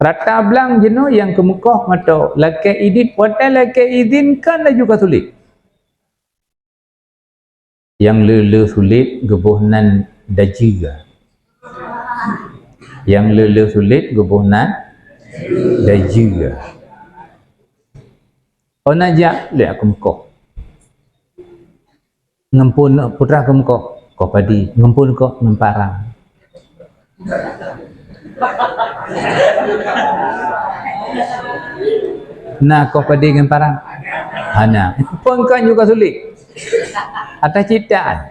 A: Rata belang jenuh yang ke muka mata, lakai izin, watai lakai izin kan juga sulit. Yang lele sulit gebuhnan dajiga. Yang lele sulit gebuhnan dajiga. Onajak le aku muka. Ngempun putra aku muka, kau padi, ngempun kau ngemparang. Nah, kau padi ngemparang. Hana, pun kan juga sulit. Atas citaan.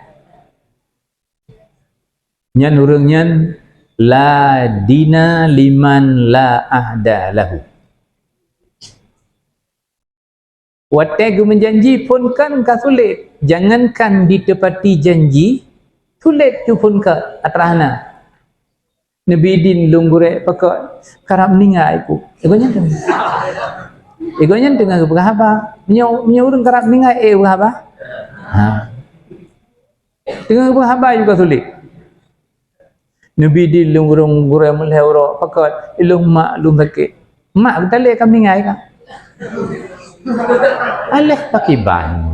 A: Nyan urang nyan la dina liman la ahda lahu. Wategu menjanji pun kan sulit. Jangankan ditepati janji, sulit tu pun ke atrahna. Nabi din lunggure pakak karap meninggal aku. Egonya tu. Egonya dengan berapa? Punya urang karap meninggal berapa? Ha. Dengan berapa juga sulit. Nabi din lunggure mulai ora pakak ilung mak lung sakit. Mak kita lek kami meninggal kan. Alah pakai ban.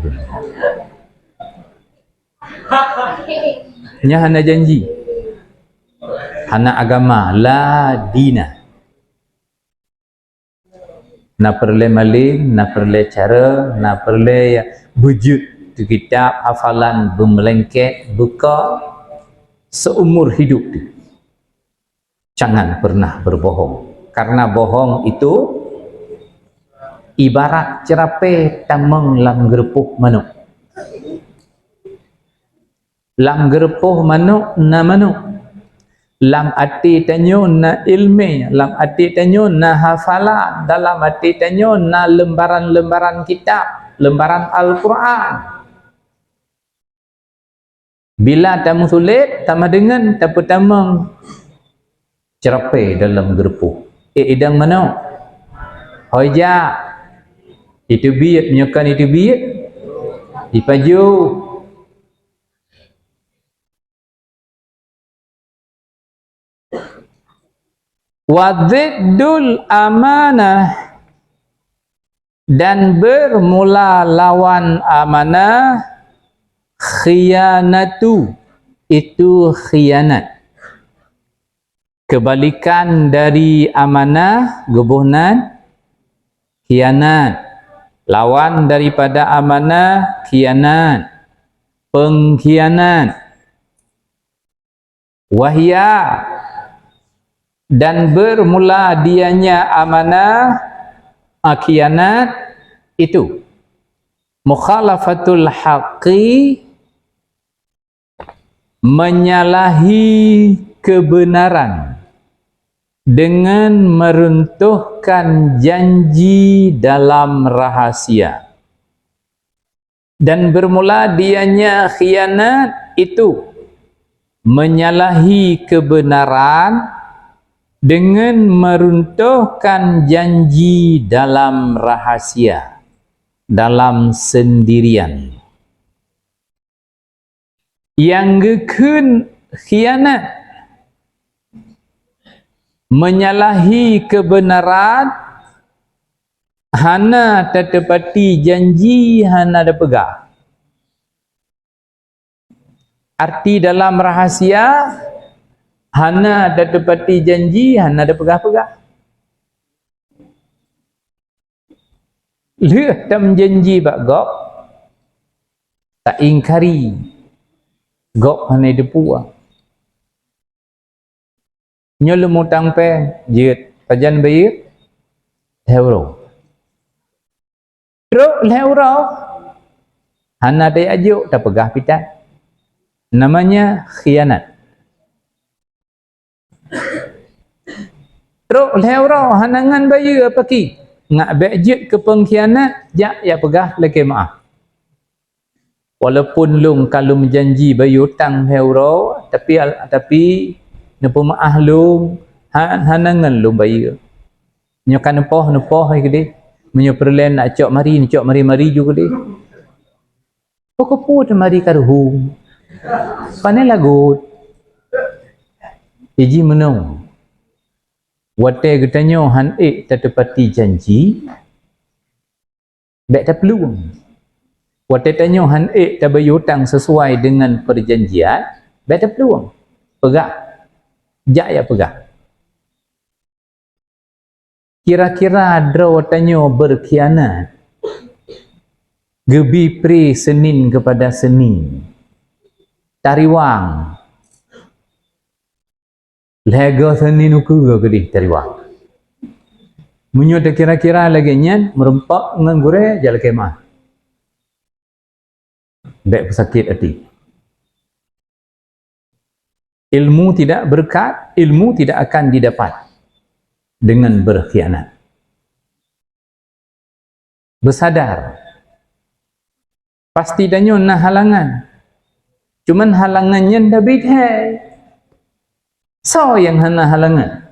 A: Nya hana janji. Hana agama la dina. Na perle maling, na perle cara, na perle wujud tu kitab hafalan bermelengket buka seumur hidup tu. Jangan pernah berbohong. Karena bohong itu ibarat cerape tamang lam gerpuh manuk. Lam gerpuh manuk na manuk. Lam ati tanyo na ilmi, lam ati tanyo na hafalan, dalam ati tanyo na lembaran-lembaran kitab, lembaran Al-Quran. Bila tamu sulit, tamah dengan tak pertama cerape dalam gerpuh. Idang mana? Hoja. Itu biat, menyokan itu biat. Dipaju. Wa ziddul amanah, dan bermula lawan amanah khiyanatu, itu khianat. Kebalikan dari amanah, gebunan, khianat. Lawan daripada amanah, khianat, pengkhianat. Wahya, dan bermula dianya amanah, khianat itu mukhalafatul haqqi, menyalahi kebenaran dengan meruntuhkan janji dalam rahasia. Dan bermula dianya khianat itu menyalahi kebenaran dengan meruntuhkan janji dalam rahasia, dalam sendirian. Yang gekun khianat, menyalahi kebenaran, hana tetepati janji, hana ada pegang. Arti dalam rahasia, hana tetepati janji, hana ada pegang-pegang. Leh tam janji bak gok, tak ingkari, gok hana depua. Nyol mutang pen, jit, pajan bayir, heuro. Truk heuro, hana day ajuk, tak pegah pitan. Namanya khianat. Truk heuro, hanangan bayir apa ki? Ngak bejit ke pengkhianat, jak ya pegah lagi maaf. Walaupun lung kalau menjanji bayar hutang heuro, tapi napa maah lung hanangan lung bayar. Nyokan nepoh ai gede. Menyo perlen nak cok mari juga deh. Pokok mari karuhung. Pane lagut. Iji menung. Wate getanyo han tetepati janji. Bek tak peluang. Wate tanyo han tak bayar hutang sesuai dengan perjanjian, bek tak peluang. Pegak. Jak ya pegak. Kira-kira draw tanyo berkhianat. Gebi pri Senin kepada Senin. Tariwang. Lega Senin uku gede tariwang. Munyo tak kira-kira lagi nyan merempak dengan gure jala kemah. Bek pesakit hati. Ilmu tidak berkat, ilmu tidak akan didapat dengan berkhianat. Bersadar. Pasti danyo nah halangan. Cuman halangannya dah big hai. So yang hana halangan.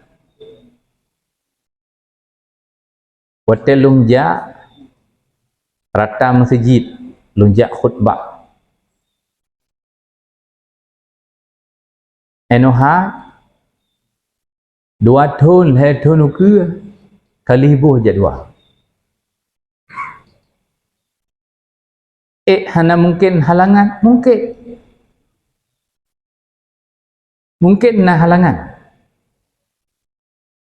A: Hotel lungjak rata masjid, lungjak khutbah. Enoha 2 tahun, 2 tahun ke kali buh jadual. Hana mungkin halangan? Mungkin nah halangan.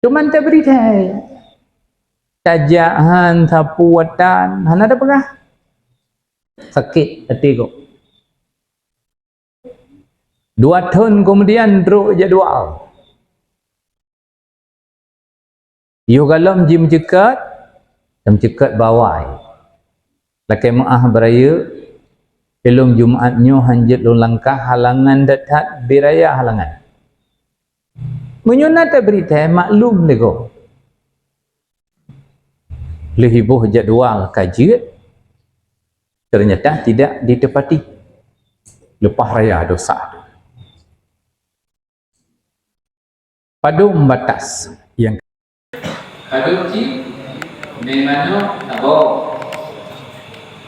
A: Cuman tak beri dah. Tajahan, tapuatan, hana ada pegah. Sakit hati kok. 2 tahun kemudian druk jadual. Yo galam ji mencekat bawai. Lakai maah beraya belum Jumaatnya hanjit lu langkah halangan datat biraya halangan. Menyunat berita maklum lego. Lehibuh jadual kajian ternyata tidak ditepati. Lepas raya dosa. Padum batas yang padum ci memano abo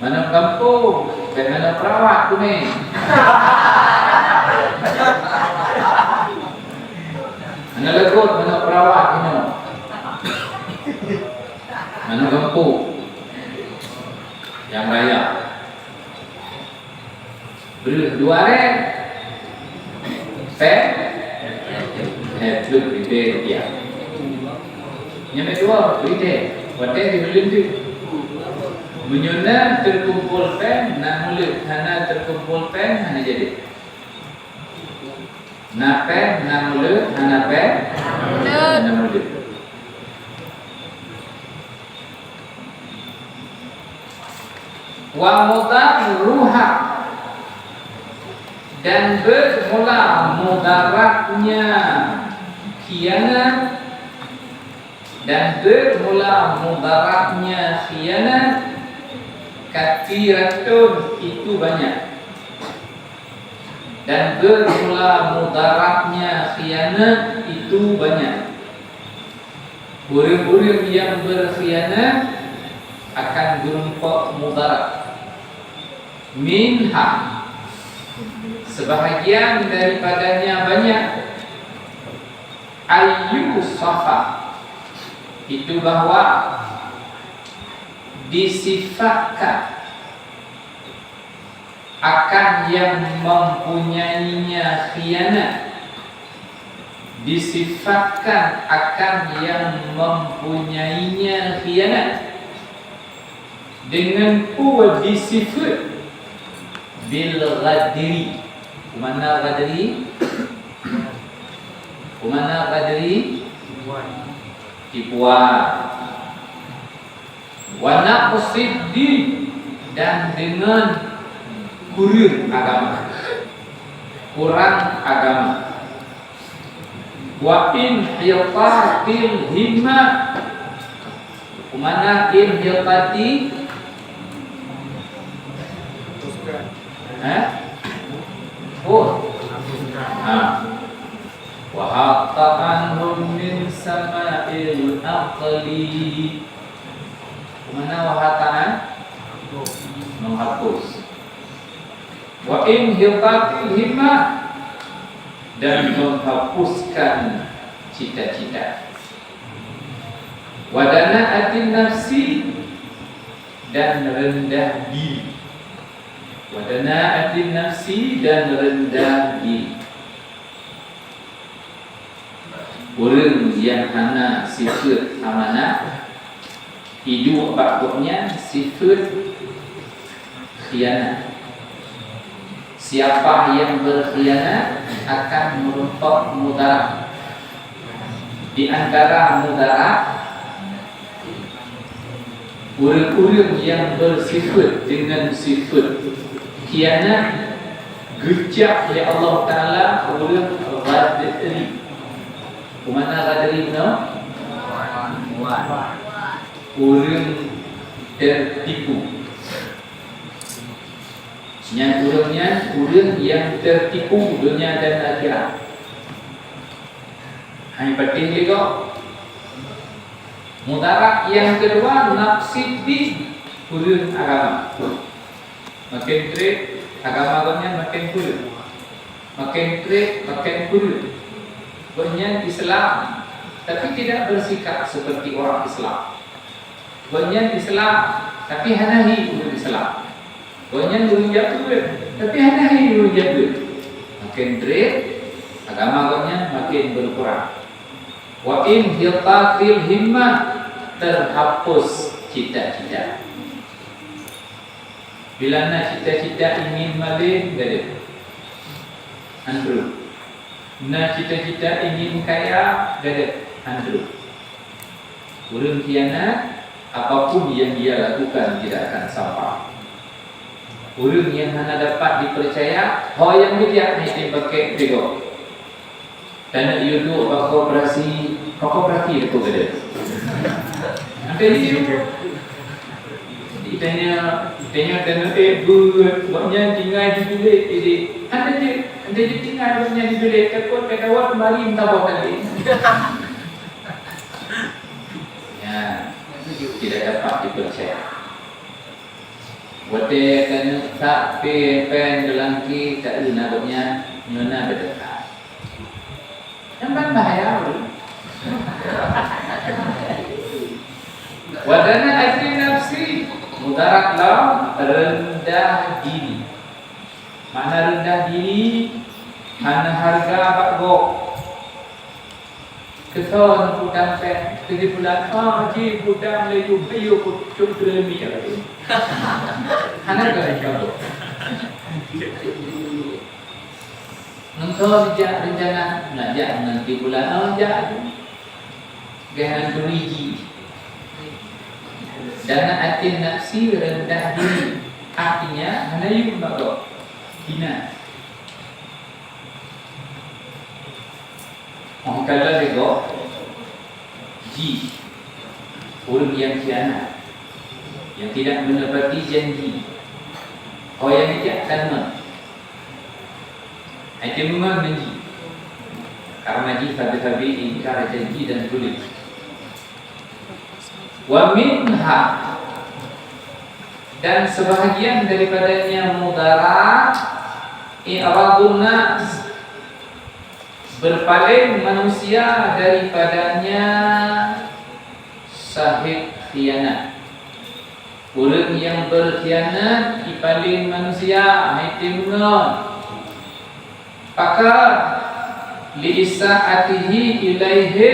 A: mana kampung dan mana perawat tu ni. Mana legot mana perawat ni. anu gempuk yang raya berdua rek pen belum ribet dia nyampe dua ribet wadah dibeli tu menyuna terkumpul pen nak mulut hana terkumpul pen hana jadi nak pen nak mulut hana pen hana mulut. Wa mudarruha dan bermula mudaratnya khianat dan bermula mudaratnya khianat kathiratun itu banyak dan bermula mudaratnya khianat itu banyak. Orang-orang yang berkhianat akan berempat mudarat. Minha sebahagian daripadanya banyak ayyusafa itu bahwa disifatkan akan yang mempunyainya khianat, disifatkan akan yang mempunyainya khianat dengan pula disifat bil ghadri. Mana ghadri? Mana ghadri? Tipuan. Wa naqsiddi dan dengan kurang agama. Kurang agama. Wa inhitatil himmah. Mana inhitati? Oh, wa hatta anhum min sama'il aqli. Mana wahataan? Menghapus. Wa inhitatil himmah dan menghapuskan cita-cita. Wa dana'atin nafsi dan rendah diri. Wa dana'atin nafsi dan rendah diri. Orang yang hana sifat amanah hidup bakutnya sifat khianat. Siapa yang berkhianat akan merupakan mudarat. Di antara mudarat orang-orang yang bersifat dengan sifat khianat gejak ya Allah Ta'ala orang ghadri. Mana ghadri no? Orang tertipu. Yang orangnya orang yang tertipu dunia dan akhirat. Hai penting juga. Mudarat yang kedua naqsiddi kurang agama. Makin kering agamanya makin kurang. Makin kering makin kurang. Banyak Islam tapi tidak bersikap seperti orang Islam. Banyak Islam tapi hanahi orang Islam. Banyak orang Jabir tapi hanahi orang Jabir. Makin kering agamanya makin berkurang. Wa in hiltatil himmah terhapus cita-cita. Bila nak cita-cita ingin malin gede Andrew. Nak cita-cita ingin kaya gede Andrew. Orang khianat apapun yang dia lakukan tidak akan sampai. Orang yang hanya dapat dipercaya hal yang bijak ni pakai bego. Dan itu koperasi itu gede. Nanti ditanya dan buatnya tinggal di bilik jadi anda tinggal buatnya di bilik takut kawan kembali minta bawa kali. Ya, tidak dapat dipercaya. Wate kan tak pen gelangki tak lunabnya nyona berdekat. Yang bahaya Wadana adri nafsi mudarat lam rendah diri. Mana rendah diri? Mana harga bakgok? Keson pudang pen, kedi bulan ji pudang leyu bayu kucuk kremi lagi. Hana bakgok. Nonton dia rencana ngajak nanti bulan ajak. Gahan turiji. Dana atin nafsi rendah diri. Artinya hana yuk bakgok. Hina. Orang kala lego ji orang yang khianat, yang tidak menepati janji, orang yang tidak akan itu memang janji karena ji fabi ingkar janji dan tulis wa minha dan sebahagian daripadanya mudarat i'radun nas berpaling manusia daripadanya sahib khianat. Orang yang berkhianat dipaling manusia itu mengon. Pakar li'isa'atihi ilaihi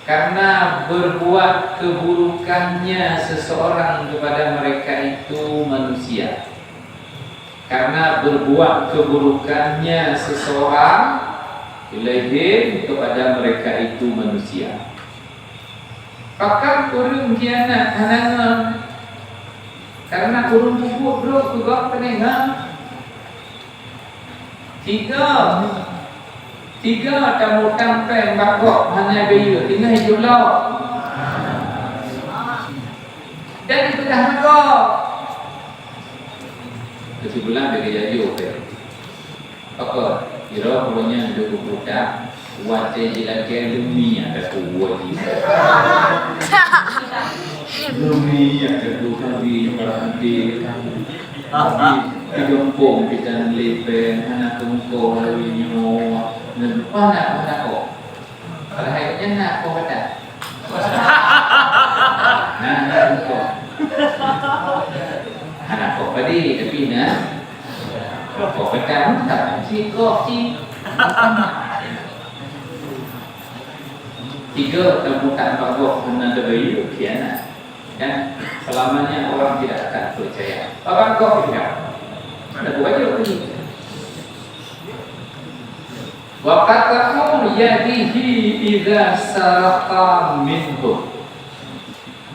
A: karena berbuat keburukannya seseorang kepada mereka itu manusia. Karena berbuat keburukannya seseorang ilaihim kepada mereka itu manusia. Pakar kurung kianat hanangan karena kurung bubuk bro juga penengah. Tiga tamu tampeng bakok hanya bayu tinggal hijau dan itu dah bakok. Kesimpulan bagi jaju apa kira punya ada budak wajah jilat ke demi ada kuat demi ada bukan di berhenti di gempung kita lepen anak kengkong lalu nyawa dan mana kok kalau hayatnya nak kau kata nah kengkong anak kok tadi tapi nak kok pekan tak si kok si tiga tembukan bagok kena debayu kiana dan selamanya orang tidak akan percaya bagok tidak ada buat je pergi wa qata'u yadihi idza saraqa minhu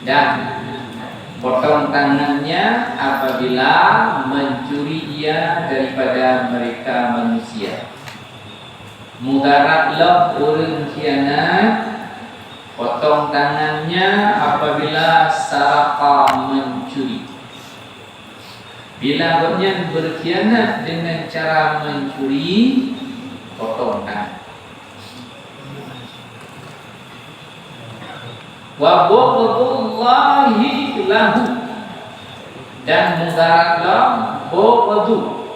A: dan potong tangannya apabila mencuri ia daripada mereka manusia. Mudaratlah orang khianat, potong tangannya apabila saraqa mencuri. Bila orangnya berkhianat dengan cara mencuri, potong tangan. Wa bughdullahi lahu dan mudaratlah bughdu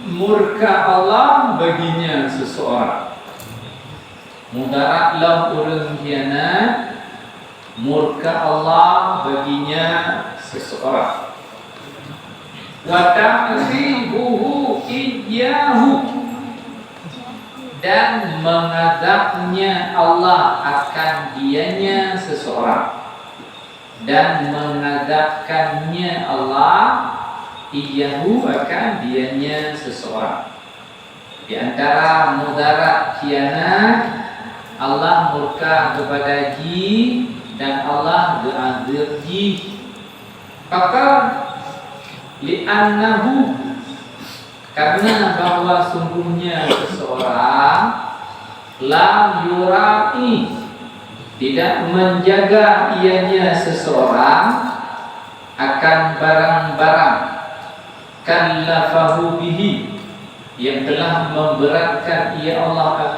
A: murka Allah baginya seseorang. Mudaratlah orang khianat murka Allah baginya seseorang. Wa ta'ribuhu iyyahu dan mengadabnya Allah akan dianya seseorang dan mengadabkannya Allah iyahu akan dianya seseorang. Di antara mudarat khianat Allah murka kepada ji dan Allah berazir ji. Maka li'annahu karena bahwa sungguhnya seseorang lam yura'i tidak menjaga ianya seseorang akan barang-barang kallafahu bihi yang telah memberatkan ia Allah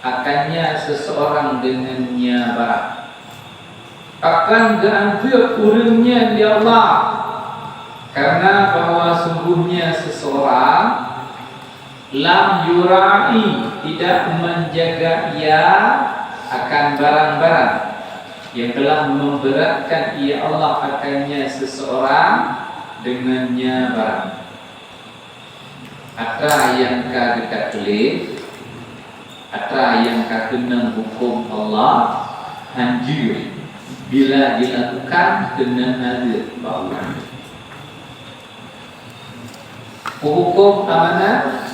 A: akannya seseorang dengannya barang akan dianggap urangnya di Allah karena bahwa sungguhnya seseorang lam yura'i tidak menjaga ia akan barang-barang yang telah memberatkan ia Allah akannya seseorang dengannya barang. Atra yang ka dekat tulis, atra yang ka kena hukum Allah hanjur bila dilakukan kena ada bau. Hukum amanah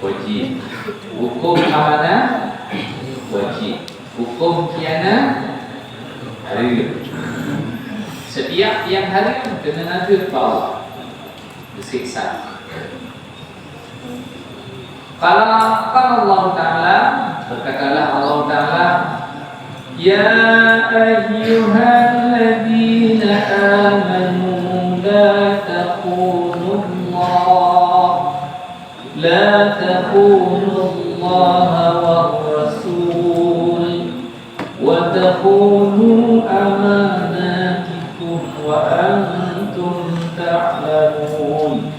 A: wajib, hukum amanah wajib, hukum khianat haram. Setiap yang haram kena ada bau, disiksa. Kalau Allah Ta'ala, berkatalah Allah Ta'ala, ya ayyuhalladzina amanu la takunu Allah wa rasul wa takunu amanatikum wa antum ta'lamun.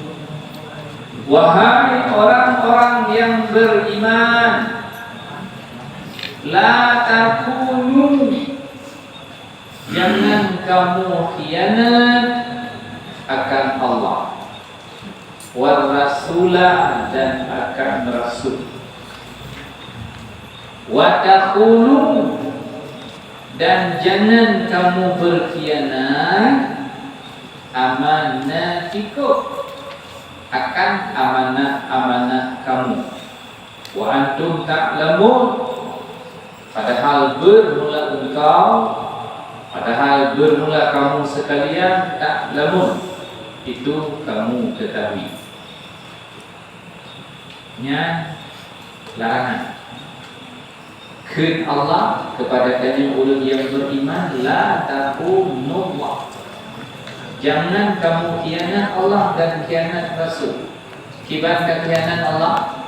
A: Wahai orang-orang yang beriman, la takunu, jangan kamu khianat akan Allah, war rasulah, dan akan rasul, wa takunu, dan jangan kamu berkhianat amanatikum, akan amanah-amanah kamu, wa antum ta'lamun, padahal bermula kamu sekalian ta'lamun, itu kamu ketahui. Nya larangan keun Allah kepada kalian ulun yang beriman, la takunullah, jangan kamu khianat Allah dan khianat Rasul. Kiban khianat Allah,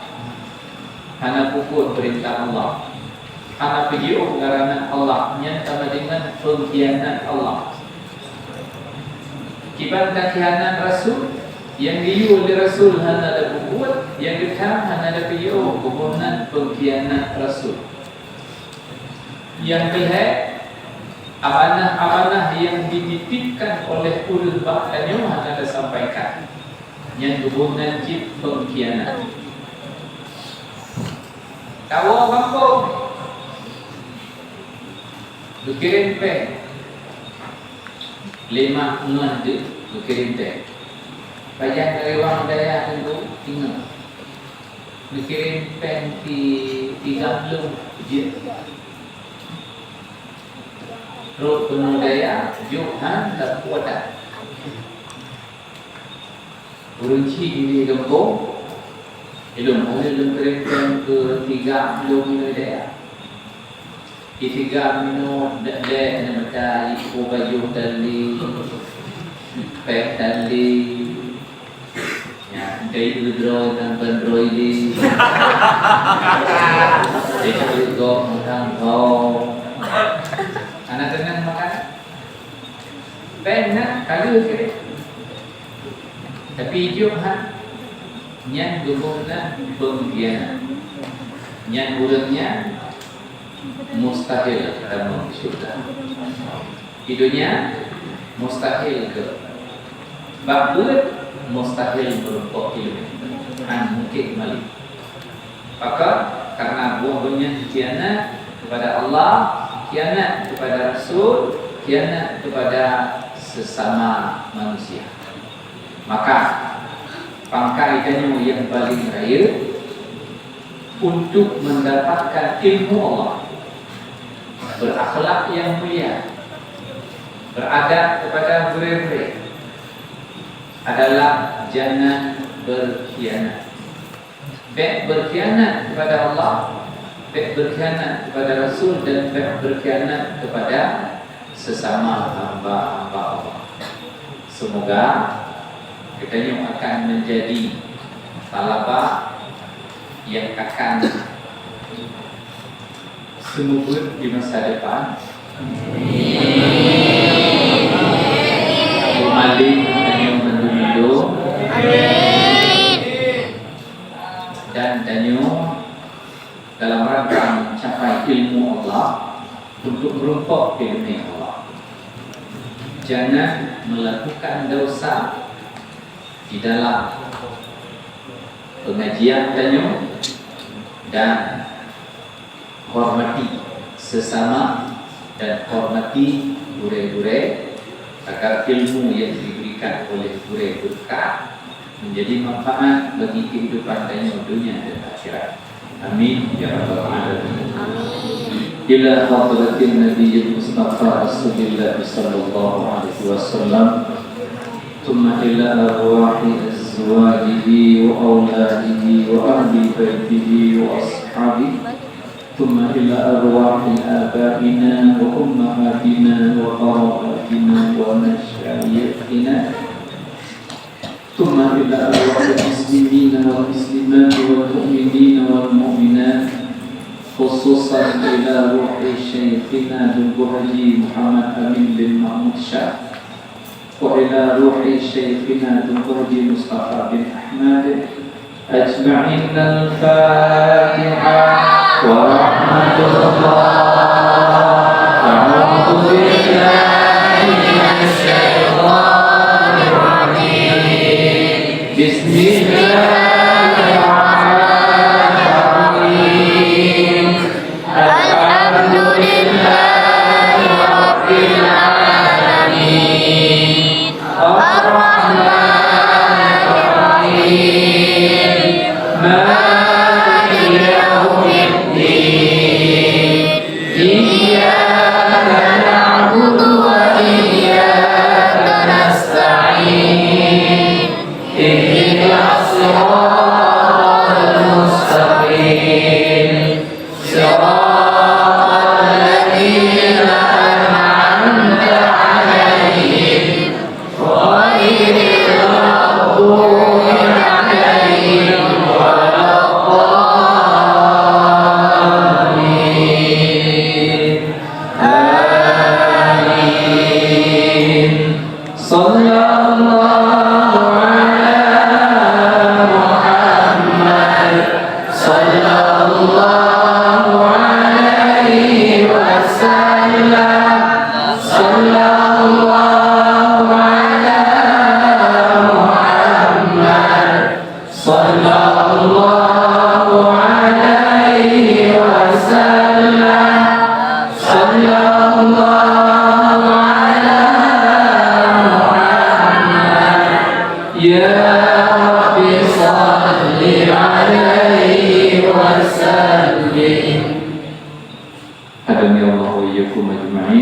A: hana puput perintah Allah, hana pergiuh larangan Allah, yang sama dengan pengkhianat Allah. Kiban khianat Rasul, yang diu oleh Rasul hana ada puput, yang dikam hana ada pergiuh hubungan pengkhianat Rasul. Yang kelihatan amanah-amanah yang dititipkan oleh ulul ba'danya ada sampaikan, yang hubungan cip pengkhianat. Tahu kampung dikirim pe 5 bulan dikirim pe pajak dari orang daya tentu tinggal dikirim pe di 30 je. Ruk penuh daya, Johan tak kuat. Urunci di kampung, ilmu kirim ke 30 daya. Di 30 daya namanya ibu baju tali, pek tali, ya dari udroy dan pendroy di, itu juga orang kau. Anak dengan makan benar kalau kira tapi Johan yang guna pengkhianat, yang ulangnya mustahil kamu surga, hidupnya mustahil ke babut, mustahil berupa ilmu mungkin malik. Maka karena buahnya khianat kepada Allah, khianat kepada Rasul, khianat kepada sesama manusia, maka pangkaitannya yang paling raya untuk mendapatkan ilmu Allah, berakhlak yang mulia, beradab kepada murid-murid, adalah jangan berkhianat. Baik berkhianat kepada Allah, baik berkhianat kepada Rasul, dan baik berkhianat kepada sesama hamba-hamba Allah. Semoga kita akan menjadi talabah yang akan semubur di masa depan. Abu Malik yang mendu-mendu, dan dalam rangka mencapai ilmu Allah, untuk merumpok di dunia Allah. Jangan melakukan dosa di dalam pengajian tanyo, dan hormati sesama dan hormati guru-guru agar ilmu yang diberikan oleh guru berkah menjadi manfaat bagi kehidupan tanyo dunia dan akhirat. Amin ya rabbal alamin. Ila hadratin Nabi Mustafa Rasulullah sallallahu alaihi wasallam, thumma ila arwahi azwajihi wa auladihi wa ahli baitihi wa ashabihi, thumma ila arwahi abaina wa ummahatina wa qarabatina wa masyayikhina, thumma ila arwahi muslimina wal muslimat wal mu'minina wal mu'minat, khususan ila ruhi syekhina Dr. Haji Muhammad Amin bin Mahmud Shah, wa ila ruhi syekhina Dr. Haji Mustafa bin Ahmad ajma'in. Al-Fatiha wa rahmatullah. A'udzu billahi minasy syaithanir rajim. Bismillah.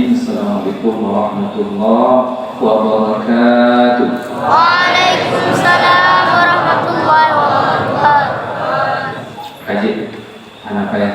A: Assalamualaikum warahmatullahi wabarakatuh.
B: Waalaikumsalam warahmatullahi wabarakatuh.
A: Kaji anak payah